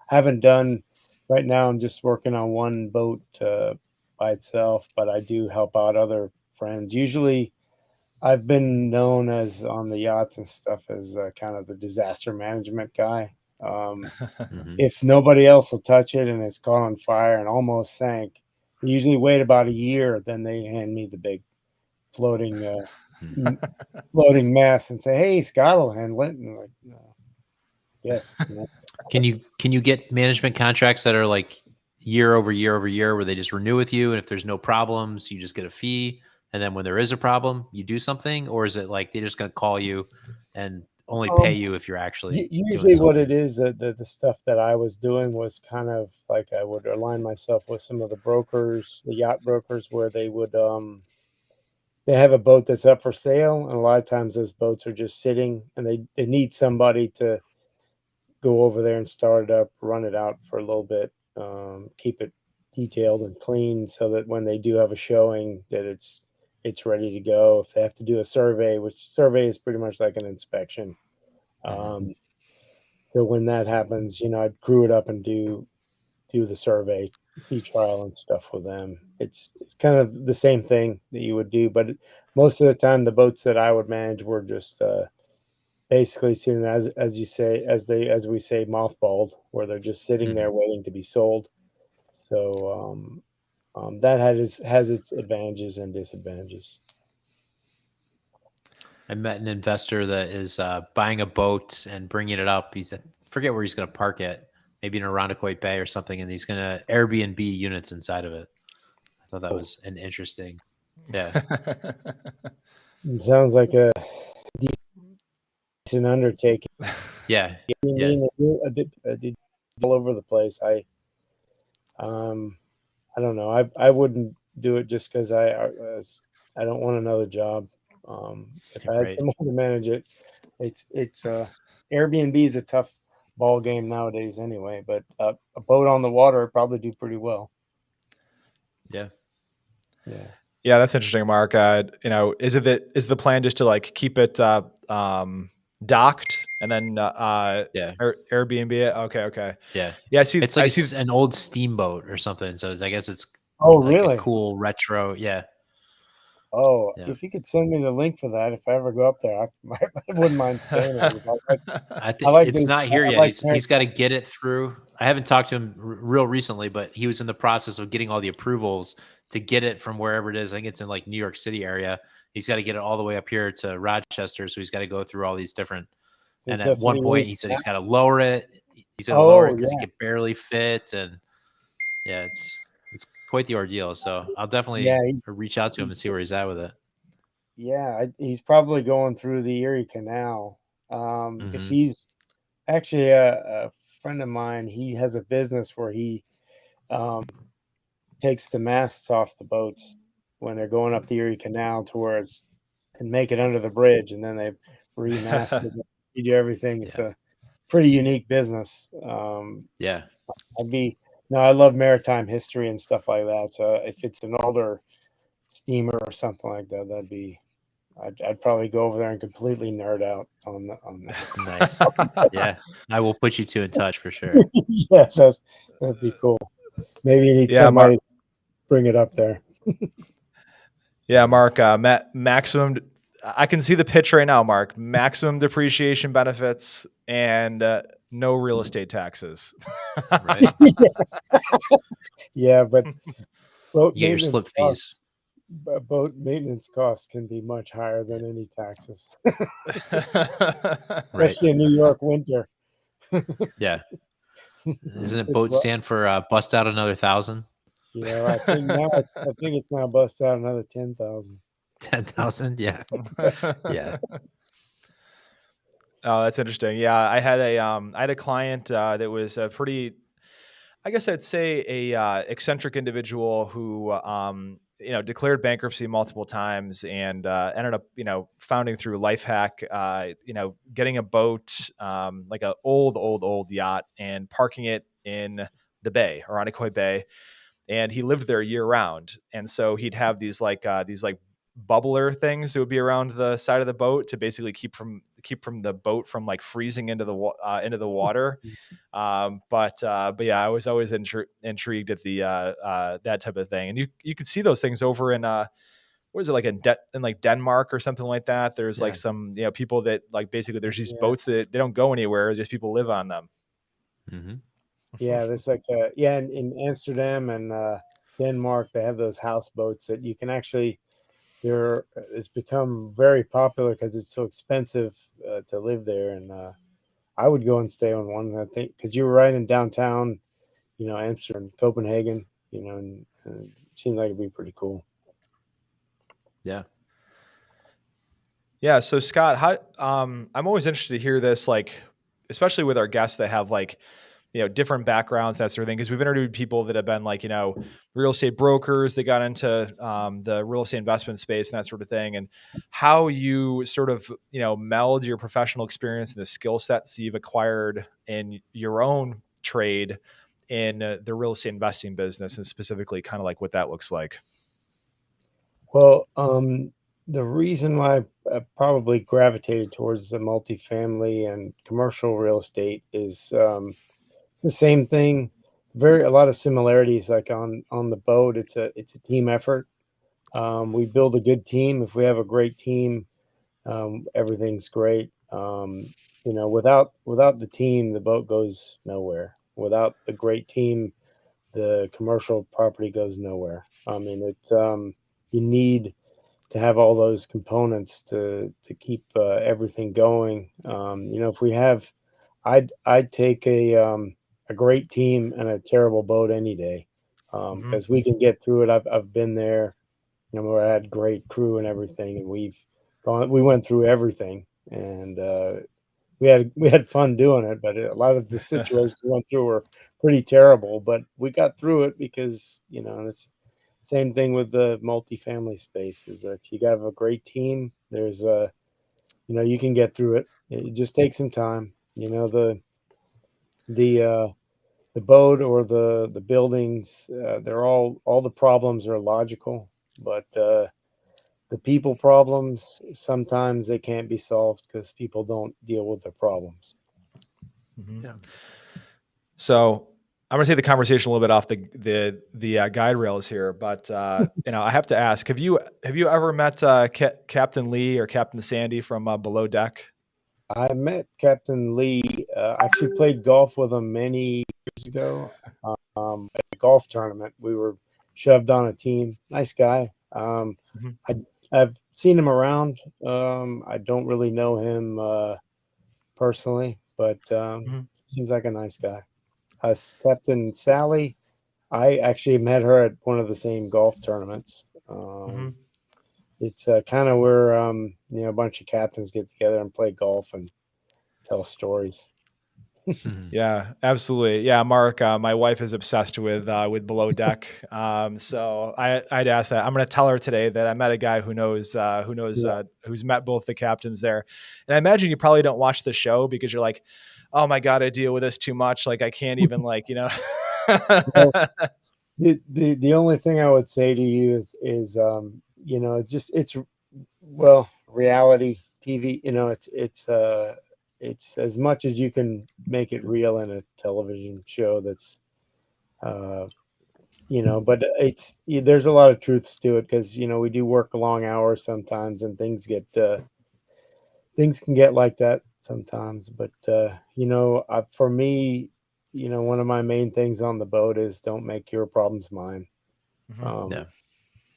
[SPEAKER 2] Haven't done right now. I'm just working on one boat by itself, but I do help out other friends. Usually, I've been known as on the yachts and stuff as kind of the disaster management guy.
[SPEAKER 4] Mhm.
[SPEAKER 2] If nobody else will touch it and it's caught on fire and almost sank, they usually wait about a year. Then they hand me the big floating
[SPEAKER 4] Mhm.
[SPEAKER 2] floating mass and say, "Hey, Scott will handle it." And I'm like, no, yes, no.
[SPEAKER 4] Can you get management contracts that are like year over year over year where they just renew with you, and if there's no problems, you just get a fee, and then when there is a problem, you do something, or is it like they're just going to call you and only pay
[SPEAKER 2] Um,
[SPEAKER 4] you if you're actually doing
[SPEAKER 2] Usually, what
[SPEAKER 4] something?
[SPEAKER 2] it is, the stuff that I was doing was kind of like I would align myself with some of the brokers, the yacht brokers, where they have a boat that's up for sale, and a lot of times those boats are just sitting, and they need somebody to go over there and start it up, run it out for a little bit, keep it detailed and clean, so that when they do have a showing, that it's ready to go. If they have to do a survey, which survey is pretty much like an inspection,
[SPEAKER 4] Mhm.
[SPEAKER 2] um, so when that happens, I'd crew it up and do the survey, sea trial and stuff with them. It's kind of the same thing that you would do, but most of the time, the boats that I would manage were just basically seen as you say, as we say, mothballed, where they're just sitting there
[SPEAKER 4] Mhm.
[SPEAKER 2] waiting to be sold. So that has its advantages and disadvantages.
[SPEAKER 4] I met an investor that is buying a boat and bringing it up. He's forget where he's going to park it, maybe in Irondequoit Bay or something, and he's going to Airbnb units inside of it. I thought that was an interesting. Yeah.
[SPEAKER 2] It sounds like a decent undertaking.
[SPEAKER 4] Yeah. Yeah.
[SPEAKER 2] Being all over the place. Um, I don't know. I wouldn't do it just because I don't want another job. If I had
[SPEAKER 4] Right.
[SPEAKER 2] someone to manage it, it's Airbnb is a tough ball game nowadays anyway. But a boat on the water would probably do pretty well.
[SPEAKER 4] Yeah.
[SPEAKER 2] Yeah.
[SPEAKER 3] Yeah, that's interesting, Mark. Is the plan just to like keep it docked and then
[SPEAKER 4] Yeah.
[SPEAKER 3] Airbnb it? Okay.
[SPEAKER 4] Yeah.
[SPEAKER 3] Yeah,
[SPEAKER 4] It's
[SPEAKER 3] I
[SPEAKER 4] like
[SPEAKER 3] see.
[SPEAKER 4] an old steamboat or something. So I guess it's
[SPEAKER 2] Oh,
[SPEAKER 4] like a
[SPEAKER 2] really?
[SPEAKER 4] cool retro. Yeah.
[SPEAKER 2] Oh,
[SPEAKER 4] Yeah.
[SPEAKER 2] if you could send me the link for that, if I ever go up there, I wouldn't mind staying there.
[SPEAKER 4] I
[SPEAKER 2] I
[SPEAKER 4] think
[SPEAKER 2] like
[SPEAKER 4] it's
[SPEAKER 2] this.
[SPEAKER 4] not here
[SPEAKER 2] I
[SPEAKER 4] yet.
[SPEAKER 2] like
[SPEAKER 4] He's got to get it through. I haven't talked to him real recently, but he was in the process of getting all the approvals to get it from wherever it is. I think it's in like New York City area. He's got to get it all the way up here to Rochester. So he's got to go through all these different. And at one point, he said he's got to lower it. He's got to lower it
[SPEAKER 2] Oh,
[SPEAKER 4] because he
[SPEAKER 2] yeah.
[SPEAKER 4] could barely fit. And yeah, it's quite the ordeal. So I'll
[SPEAKER 2] Yeah,
[SPEAKER 4] definitely reach out to him and
[SPEAKER 2] he's
[SPEAKER 4] see where he's at with it.
[SPEAKER 2] yeah, he's probably going through the Erie Canal. If
[SPEAKER 4] Hmm.
[SPEAKER 2] he's actually a friend of mine, he has a business where he um, takes the masts off the boats when they're going up the Erie Canal to where it's and make it under the bridge, and then they remast it. You do everything. It's
[SPEAKER 4] Yeah.
[SPEAKER 2] a pretty unique business.
[SPEAKER 4] Yeah.
[SPEAKER 2] I'd be no, I love maritime history and stuff like that. So if it's an older steamer or something like that, I'd probably go over there and completely nerd out on that.
[SPEAKER 4] Nice. Yeah. I will put you two in touch for sure.
[SPEAKER 2] Yeah, that'd be cool. Maybe you need
[SPEAKER 3] Yeah,
[SPEAKER 2] somebody
[SPEAKER 3] Mark.
[SPEAKER 2] to bring it up there.
[SPEAKER 3] Yeah, Mark. Maximum. I can see the pitch right now, Mark. Maximum depreciation benefits and no real estate taxes.
[SPEAKER 4] Right.
[SPEAKER 2] Yeah, but boat
[SPEAKER 4] You get your
[SPEAKER 2] maintenance
[SPEAKER 4] slip
[SPEAKER 2] costs
[SPEAKER 4] fees.
[SPEAKER 2] boat maintenance costs can be much higher than any taxes,
[SPEAKER 4] Right.
[SPEAKER 2] especially in New York winter.
[SPEAKER 4] Yeah. Isn't it
[SPEAKER 2] It's
[SPEAKER 4] boat
[SPEAKER 2] rough.
[SPEAKER 4] stand for bust out another 1,000?
[SPEAKER 2] I think it's now bust out another 10,000.
[SPEAKER 4] 10,000. Yeah. Yeah.
[SPEAKER 3] Oh, that's interesting. Yeah, I had a client that was a pretty, I guess I'd say a eccentric individual who declared bankruptcy multiple times and ended up founding through Lifehack, getting a boat, like a old yacht, and parking it in the bay, Irondequoit Bay, and he lived there year round. And so he'd have these like bubbler things that would be around the side of the boat to basically keep from the boat from like freezing into the water. But yeah, I was always intrigued at the that type of thing, and you could see those things over in what is it, like in like Denmark or something like that. There's like
[SPEAKER 4] Yeah.
[SPEAKER 3] some people that like basically there's these
[SPEAKER 2] Yeah.
[SPEAKER 3] boats that they don't go anywhere, just people live on them.
[SPEAKER 4] Hmm.
[SPEAKER 2] Yeah, there's like in Amsterdam and Denmark, they have those houseboats that you can actually. It's become very popular because it's so expensive to live there, and I would go and stay on one. I think because you're right in downtown, Amsterdam, Copenhagen, and it seems like it'd be pretty cool.
[SPEAKER 4] Yeah.
[SPEAKER 3] Yeah. So Scott, how I'm always interested to hear this, like especially with our guests that have like different backgrounds, that sort of thing. Because we've interviewed people that have been like, real estate brokers that got into the real estate investment space and that sort of thing. And how you sort of, meld your professional experience and the skill sets you've acquired in your own trade in the real estate investing business, and specifically kind of like what that looks like.
[SPEAKER 2] Well, the reason why I probably gravitated towards the multifamily and commercial real estate is it's the same thing. A lot of similarities. Like on the boat, it's a team effort. We build a good team. If we have a great team, everything's great. Without the team, the boat goes nowhere. Without the great team, the commercial property goes nowhere. I mean, it's you need to have all those components to keep everything going. If we have, I'd take a great team and a terrible boat any day,
[SPEAKER 3] Mhm.
[SPEAKER 2] because we can get through it. I've been there, where I had great crew and everything, and we went through everything, and we had fun doing it. But a lot of the situations we went through were pretty terrible, but we got through it because it's same thing with the multifamily space. Is that if you have a great team, there's you can get through it. It just takes some time. The the boat or the buildings, they're all the problems are logical, but the people problems, sometimes they can't be solved because people don't deal with their problems.
[SPEAKER 3] Mhm.
[SPEAKER 4] Yeah.
[SPEAKER 3] So I'm going to take the conversation a little bit off the guide rails here, but I have to ask: have you ever met Captain Lee or Captain Sandy from Below Deck?
[SPEAKER 2] I met Captain Lee. Actually played golf with him many years ago. At a golf tournament, we were shoved on a team. Nice guy.
[SPEAKER 3] Mhm.
[SPEAKER 2] I've seen him around. I don't really know him personally, but
[SPEAKER 3] Mhm.
[SPEAKER 2] seems like a nice guy. Captain Sally, I actually met her at one of the same golf tournaments.
[SPEAKER 3] Mhm.
[SPEAKER 2] It's kind of where a bunch of captains get together and play golf and tell stories.
[SPEAKER 4] Mhm.
[SPEAKER 3] Yeah, absolutely. Yeah, Mark, my wife is obsessed with Below Deck. So I'd ask that. I'm going to tell her today that I met a guy
[SPEAKER 2] Yeah.
[SPEAKER 3] who's met both the captains there. And I imagine you probably don't watch the show because you're like, oh my God, I deal with this too much. Like I can't even
[SPEAKER 2] Well, the only thing I would say to you is it's reality TV. It's as much as you can make it real in a television show that's uh but there's a lot of truths to it because we do work long hours sometimes and things can get like that sometimes. But for me, one of my main things on the boat is don't make your problems mine.
[SPEAKER 3] Mhm.
[SPEAKER 2] um
[SPEAKER 4] Yeah.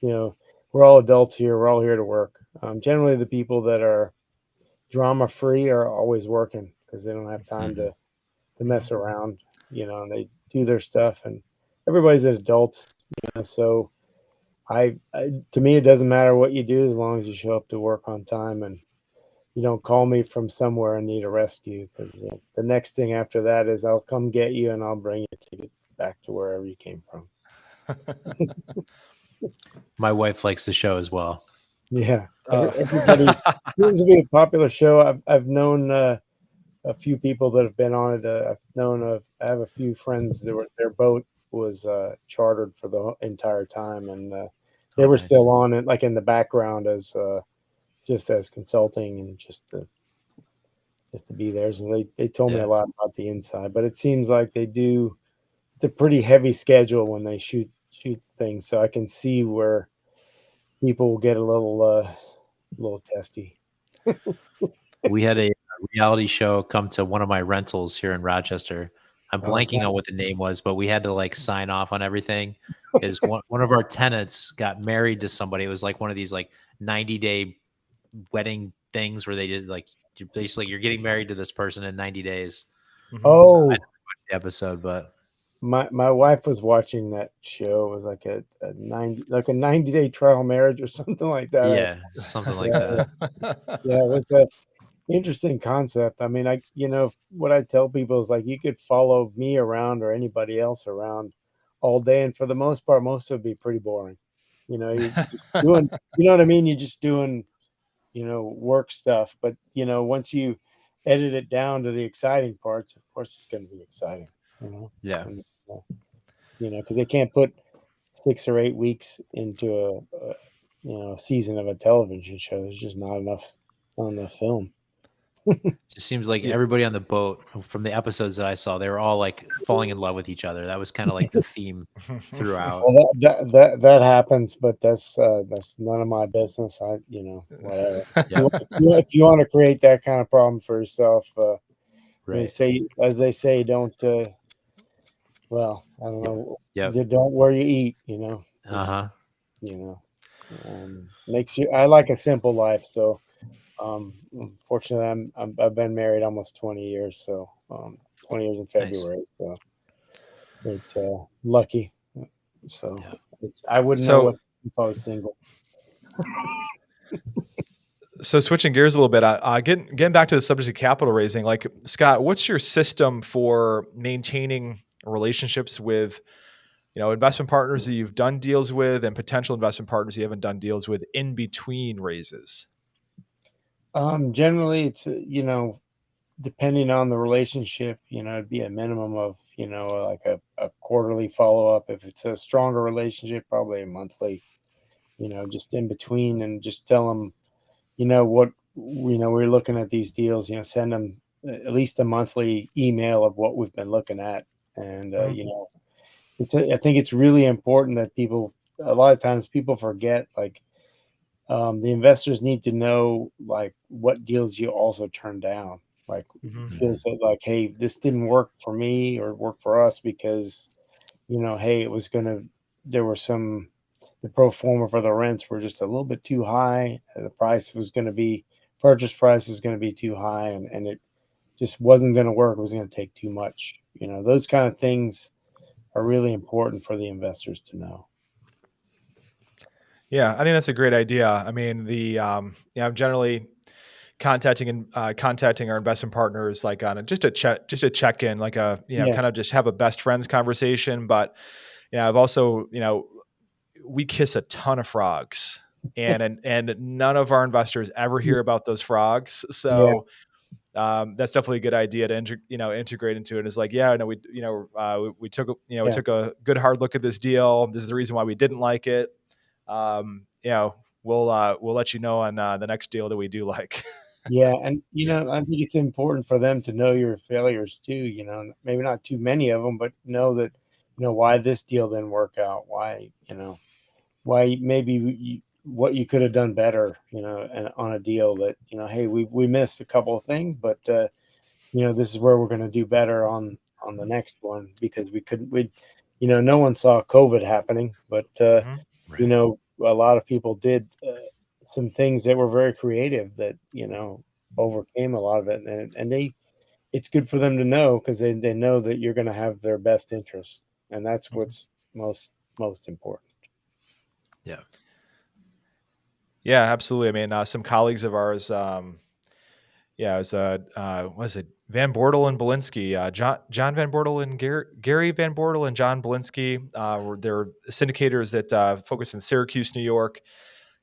[SPEAKER 2] you know we're all adults here, we're all here to work. Generally the people that are drama free are always working because they don't have time to
[SPEAKER 3] Mhm.
[SPEAKER 2] mess around, and they do their stuff, and everybody's an adult. So to me, it doesn't matter what you do as long as you show up to work on time and you don't call me from somewhere and need a rescue, because the next thing after that is I'll come get you and I'll bring you to get back to wherever you came from.
[SPEAKER 4] My wife likes the show as well.
[SPEAKER 2] Yeah, everybody seems to be a popular show. I've known a few people that have been on it. I have a few friends that their boat was chartered for the entire time, and they were
[SPEAKER 4] nice.
[SPEAKER 2] still on it, like in the background as just as consulting and just to be there. So they told me a lot about the inside, but it seems like they do. It's a pretty heavy schedule when they shoot things, so I can see where people will get a little testy.
[SPEAKER 4] We had a reality show come to one of my rentals here in Rochester. I'm blanking on what the name was, but we had to like sign off on everything. Is one of our tenants got married to somebody. It was like one of these like 90-day wedding things where they did like basically you're getting married to this person in 90 days.
[SPEAKER 2] Oh,
[SPEAKER 4] so I didn't watch the episode, but
[SPEAKER 2] my wife was watching that show. It was like a 90-day trial marriage or something like that.
[SPEAKER 4] Yeah, something like that.
[SPEAKER 2] Yeah, it was a interesting concept. I mean, what I tell people is like you could follow me around or anybody else around all day, and for the most part, most of it would be pretty boring. You're just doing, you know what I mean? You're just doing, work stuff. But once you edit it down to the exciting parts, of course, it's going to be exciting.
[SPEAKER 4] Yeah.
[SPEAKER 2] And, because they can't put 6 or 8 weeks into a season of a television show. There's just not enough on the film.
[SPEAKER 4] Just seems like everybody on the boat from the episodes that I saw, they were all like falling in love with each other. That was kind of like the theme throughout.
[SPEAKER 2] Well, that happens, but that's none of my business. Whatever. If you want to create that kind of problem for yourself,
[SPEAKER 4] Right.
[SPEAKER 2] as they say, don't. Well, I don't know.
[SPEAKER 4] Yep.
[SPEAKER 2] Don't where you eat. Makes you. I like a simple life, so. Unfortunately, I've been married almost 20 years, so 20 years in February. Nice. So it's lucky. So I wouldn't know what if I was single.
[SPEAKER 3] So switching gears a little bit, getting back to the subject of capital raising, like Scott, what's your system for maintaining relationships with, investment partners that you've done deals with and potential investment partners you haven't done deals with in between raises?
[SPEAKER 2] Generally it's, depending on the relationship, it'd be a minimum of, like a quarterly follow-up. If it's a stronger relationship, probably a monthly, just in between, and just tell them, we're looking at these deals, send them at least a monthly email of what we've been looking at. And, I think it's really important that a lot of times people forget, like, the investors need to know like what deals you also turn down, like deals that like, hey, this didn't work for me or work for us because, hey, there were the pro forma for the rents were just a little bit too high. The purchase price was going to be too high, and it just wasn't going to work. It was going to take too much. Those kind of things are really important for the investors to know.
[SPEAKER 3] Yeah, I think that's a great idea. I mean, I'm generally contacting our investment partners like on just a check in, like kind of just have a best friends conversation. But I've also we kiss a ton of frogs, and none of our investors ever hear about those frogs. So that's definitely a good idea to integrate into it. It's like, we took we took a good hard look at this deal. This is the reason why we didn't like it. We'll let you know on the next deal that we do like.
[SPEAKER 2] Yeah. And, I think it's important for them to know your failures too, maybe not too many of them, but know that, why this deal didn't work out, why maybe what you could have done better, and on a deal that, hey, we missed a couple of things, but, this is where we're going to do better on the next one, because no one saw COVID happening, but,
[SPEAKER 4] Right.
[SPEAKER 2] a lot of people did some things that were very creative that, overcame a lot of it. And it's good for them to know, because they know that you're going to have their best interest. And that's what's most most important.
[SPEAKER 4] Yeah.
[SPEAKER 3] Yeah, absolutely. I mean, some colleagues of ours, it was was it Van Bortel and Belinsky, John Van Bortel and Gary Van Bortel and John Belinsky, they're syndicators that focus in Syracuse, New York.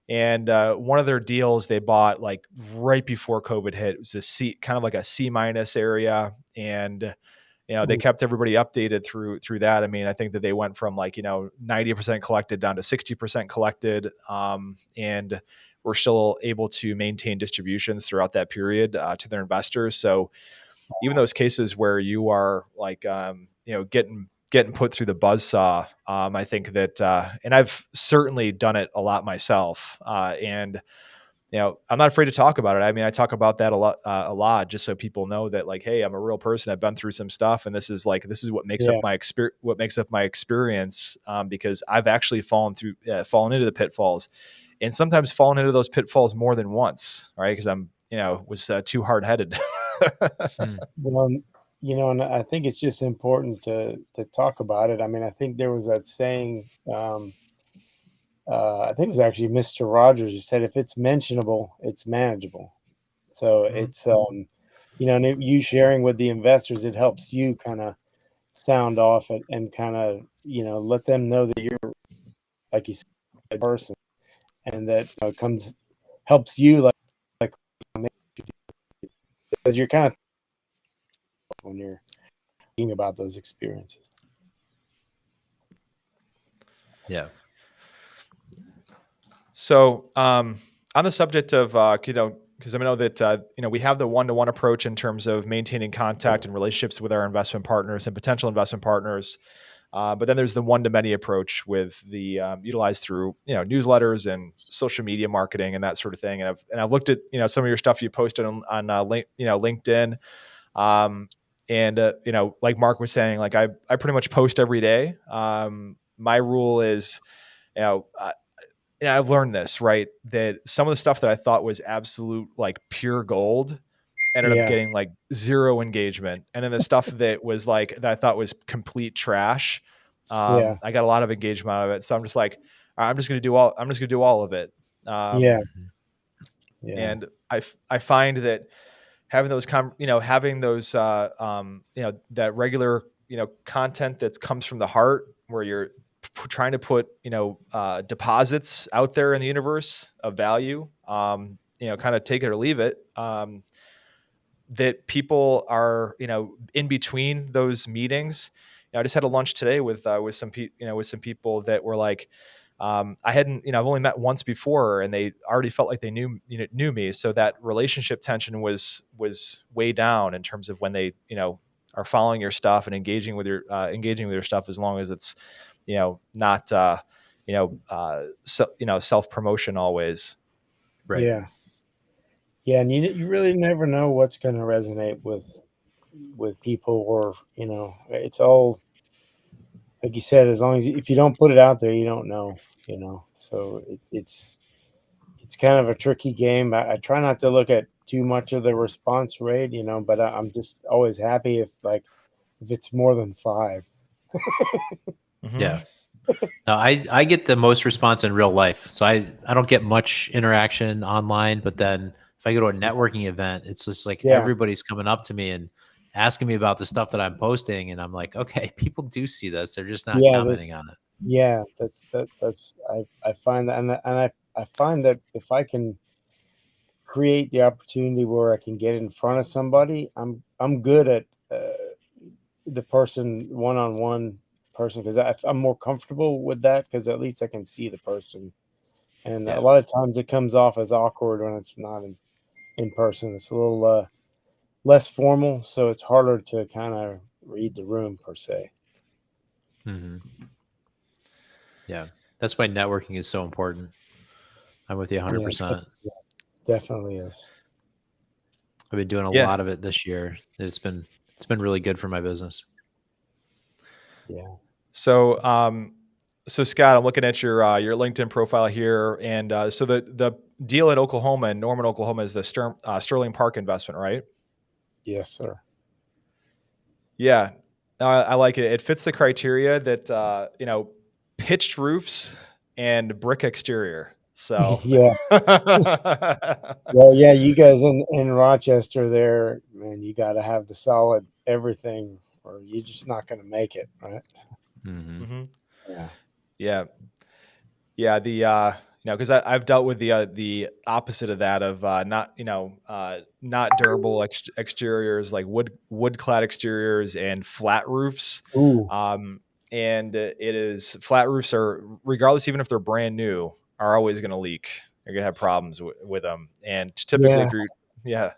[SPEAKER 3] And one of their deals they bought like right before COVID hit, it was a C, kind of like a C minus area. And they kept everybody updated through that. I mean, I think that they went from like 90% collected down to 60% collected, and we're still able to maintain distributions throughout that period to their investors. So even those cases where you are like getting put through the buzzsaw, I think that and I've certainly done it a lot myself, and I'm not afraid to talk about it. I mean, I talk about that a lot, just so people know that like, hey, I'm a real person. I've been through some stuff, and this is what makes up my experience. Because I've actually fallen into the pitfalls, and sometimes fallen into those pitfalls more than once, right? Because I'm was too hard headed.
[SPEAKER 2] Well, and I think it's just important to talk about it. I mean, I think there was that saying. I think it was actually Mr. Rogers who said, "If it's mentionable, it's manageable." So it's and you sharing with the investors, it helps you kind of sound off it and kind of let them know that you're, like you said, a person, and that helps you like because you're kind of when you're thinking about those experiences.
[SPEAKER 4] Yeah.
[SPEAKER 3] So on the subject of because I know that we have the one-to-one approach in terms of maintaining contact and relationships with our investment partners and potential investment partners, but then there's the one-to-many approach with the utilized through newsletters and social media marketing and that sort of thing. And I've looked at some of your stuff you posted on LinkedIn, and like Mark was saying, like I pretty much post every day. My rule is and I've learned this, right? That some of the stuff that I thought was absolute like pure gold ended up getting like zero engagement. And then the stuff that was like, that I thought was complete trash. I got a lot of engagement out of it. So I'm just like, I'm just going to do all of it. And I find that having those, that regular, content that comes from the heart where you're trying to put, deposits out there in the universe of value, kind of take it or leave it. That people are, in between those meetings. I just had a lunch today with some people that were like, I hadn't, I've only met once before, and they already felt like they knew me. So that relationship tension was way down in terms of when they, are following your stuff and engaging with your stuff, as long as it's, not, self promotion always.
[SPEAKER 4] Right.
[SPEAKER 2] Yeah. And you really never know what's going to resonate with people, or, it's all, like you said, as long as if you don't put it out there, you don't know, so it's kind of a tricky game. I try not to look at too much of the response rate, but I'm just always happy if it's more than 5.
[SPEAKER 4] Yeah. No, I get the most response in real life. So I don't get much interaction online, but then if I go to a networking event, it's just like everybody's coming up to me and asking me about the stuff that I'm posting. And I'm like, okay, people do see this. They're just not commenting on it.
[SPEAKER 2] Yeah, that's I find that, and I find that if I can create the opportunity where I can get in front of somebody, I'm good at the person one-on-one person, because I'm more comfortable with that, because at least I can see the person. And a lot of times it comes off as awkward when it's not in person. It's a little less formal, so it's harder to kind of read the room per se.
[SPEAKER 4] Mm-hmm. Yeah, that's why networking is so important. I'm with you 100%.
[SPEAKER 2] Definitely is.
[SPEAKER 4] I've been doing a lot of it this year. It's been really good for my business.
[SPEAKER 2] Yeah.
[SPEAKER 3] So, so Scott, I'm looking at your LinkedIn profile here, and so the deal in Oklahoma, in Norman, Oklahoma, is the Sterling Park investment, right?
[SPEAKER 2] Yes, sir.
[SPEAKER 3] Yeah, I like it. It fits the criteria that pitched roofs and brick exterior. So
[SPEAKER 2] Yeah. Well, yeah, you guys in Rochester there, man, you got to have the solid everything or you're just not going to make it, right?
[SPEAKER 4] Mhm.
[SPEAKER 3] Mhm.
[SPEAKER 2] Yeah.
[SPEAKER 3] Yeah. Yeah, because I've dealt with the opposite of that of not durable exteriors like wood clad exteriors and flat roofs.
[SPEAKER 2] Ooh.
[SPEAKER 3] And it is flat roofs are, regardless, even if they're brand new, are always going to leak. You're going to have problems with them. And typically,
[SPEAKER 2] Yeah.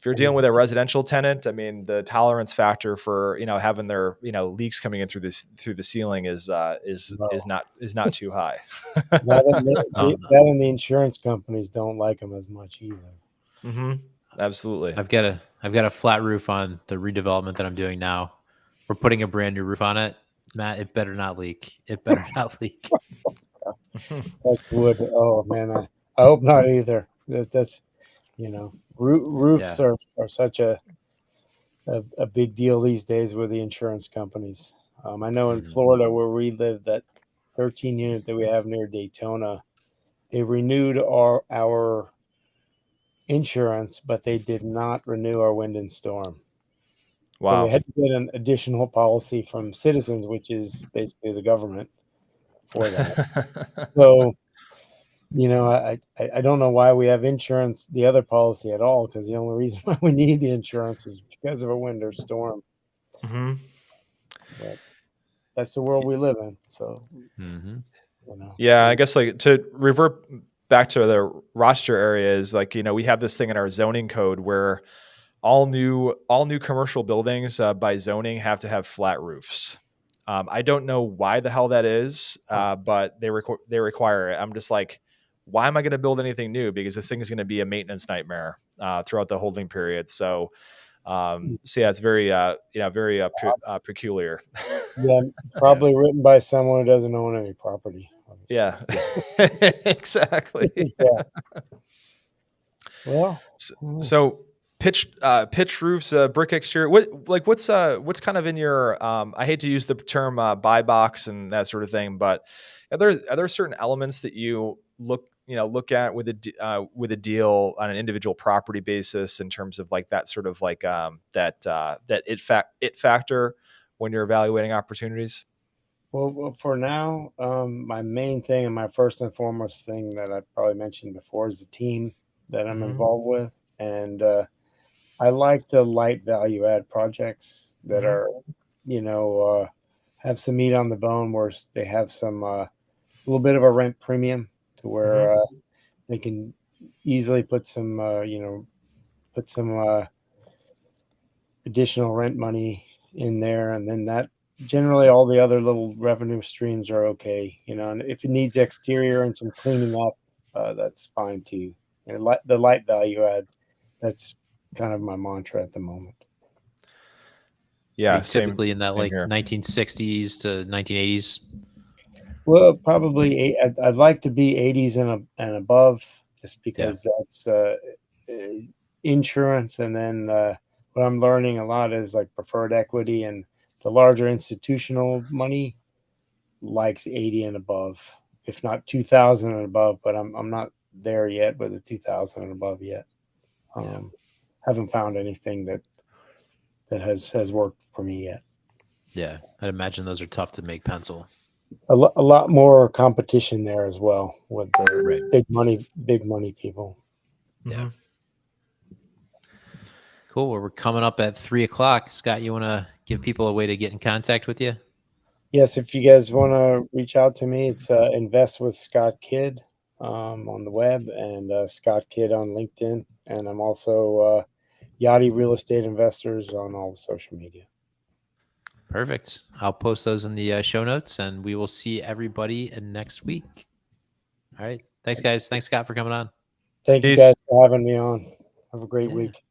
[SPEAKER 3] if you're dealing with a residential tenant, I mean, the tolerance factor for having their leaks coming in through the ceiling is
[SPEAKER 2] No.
[SPEAKER 3] not too high.
[SPEAKER 4] Oh,
[SPEAKER 2] That and the insurance companies don't like them as much either.
[SPEAKER 3] Mm-hmm. Absolutely.
[SPEAKER 4] I've got a flat roof on the redevelopment that I'm doing now. We're putting a brand new roof on it. Matt, it better not leak. It better not leak.
[SPEAKER 2] That's wood. Oh man, I hope not either. That's roofs
[SPEAKER 4] Yeah.
[SPEAKER 2] are such a big deal these days with the insurance companies. I know in
[SPEAKER 4] Mhm.
[SPEAKER 2] Florida where we live, that 13 unit that we have near Daytona, they renewed our insurance, but they did not renew our wind and storm. So we
[SPEAKER 3] Wow.
[SPEAKER 2] had to get an additional policy from Citizens, which is basically the government for that. So, I don't know why we have insurance, the other policy at all, because the only reason why we need the insurance is because of a wind or storm.
[SPEAKER 3] Hmm.
[SPEAKER 2] But that's the world we live in. So,
[SPEAKER 4] Mhm.
[SPEAKER 3] Yeah, I guess like to revert back to the roster areas, like we have this thing in our zoning code where all new commercial buildings by zoning have to have flat roofs. I don't know why the hell that is, but they require it. I'm just like, why am I going to build anything new? Because this thing is going to be a maintenance nightmare throughout the holding period. So, yeah, it's very peculiar.
[SPEAKER 2] Yeah, probably written by someone who doesn't own any property.
[SPEAKER 3] Yeah, exactly.
[SPEAKER 2] Yeah. Well,
[SPEAKER 3] So pitch roofs, brick exterior. What's kind of in your? I hate to use the term buy box and that sort of thing, but are there certain elements that you look at with a deal on an individual property basis in terms of like that sort of like that it factor when you're evaluating opportunities?
[SPEAKER 2] well, for now, my main thing and my first and foremost thing that I probably mentioned before is the team that I'm
[SPEAKER 3] Mhm.
[SPEAKER 2] involved with, and I like the light value add projects that
[SPEAKER 3] Mhm.
[SPEAKER 2] are, have some meat on the bone, where they have some a little bit of a rent premium to where
[SPEAKER 3] Mhm.
[SPEAKER 2] they can easily put some, put some additional rent money in there, and then that generally all the other little revenue streams are okay, and if it needs exterior and some cleaning up, that's fine too. And the light value add, that's kind of my mantra at the moment.
[SPEAKER 4] Are
[SPEAKER 3] Yeah,
[SPEAKER 4] you typically in that
[SPEAKER 3] same
[SPEAKER 4] like
[SPEAKER 3] here.
[SPEAKER 4] 1960s to 1980s?
[SPEAKER 2] Well, probably I'd like to be 80s and above, just
[SPEAKER 4] Yeah.
[SPEAKER 2] because that's uh, insurance, and then what I'm learning a lot is like preferred equity, and the larger institutional money likes 80 and above, if not 2000 and above, but I'm not there yet with the 2000 and above yet.
[SPEAKER 4] Yeah.
[SPEAKER 2] Haven't found anything that has worked for me yet.
[SPEAKER 4] Yeah. I'd imagine those are tough to make pencil.
[SPEAKER 2] A lot more competition there as well with the
[SPEAKER 4] Right.
[SPEAKER 2] big money people.
[SPEAKER 4] Yeah.
[SPEAKER 3] Mhm.
[SPEAKER 4] Cool. Well, we're coming up at 3:00. Scott, you want to give people a way to get in contact with you?
[SPEAKER 2] Yes, if you guys want to reach out to me, it's Invest with Scott Kidd on the web, and Scott Kidd on LinkedIn, and I'm also Yachty Real Estate Investors on all the social media.
[SPEAKER 4] Perfect. I'll post those in the show notes, and we will see everybody next week. All right. Thanks, guys. Thanks, Scott, for coming on.
[SPEAKER 2] Thank you
[SPEAKER 3] Peace.
[SPEAKER 2] guys for having me on. Have a great
[SPEAKER 4] Yeah.
[SPEAKER 2] week.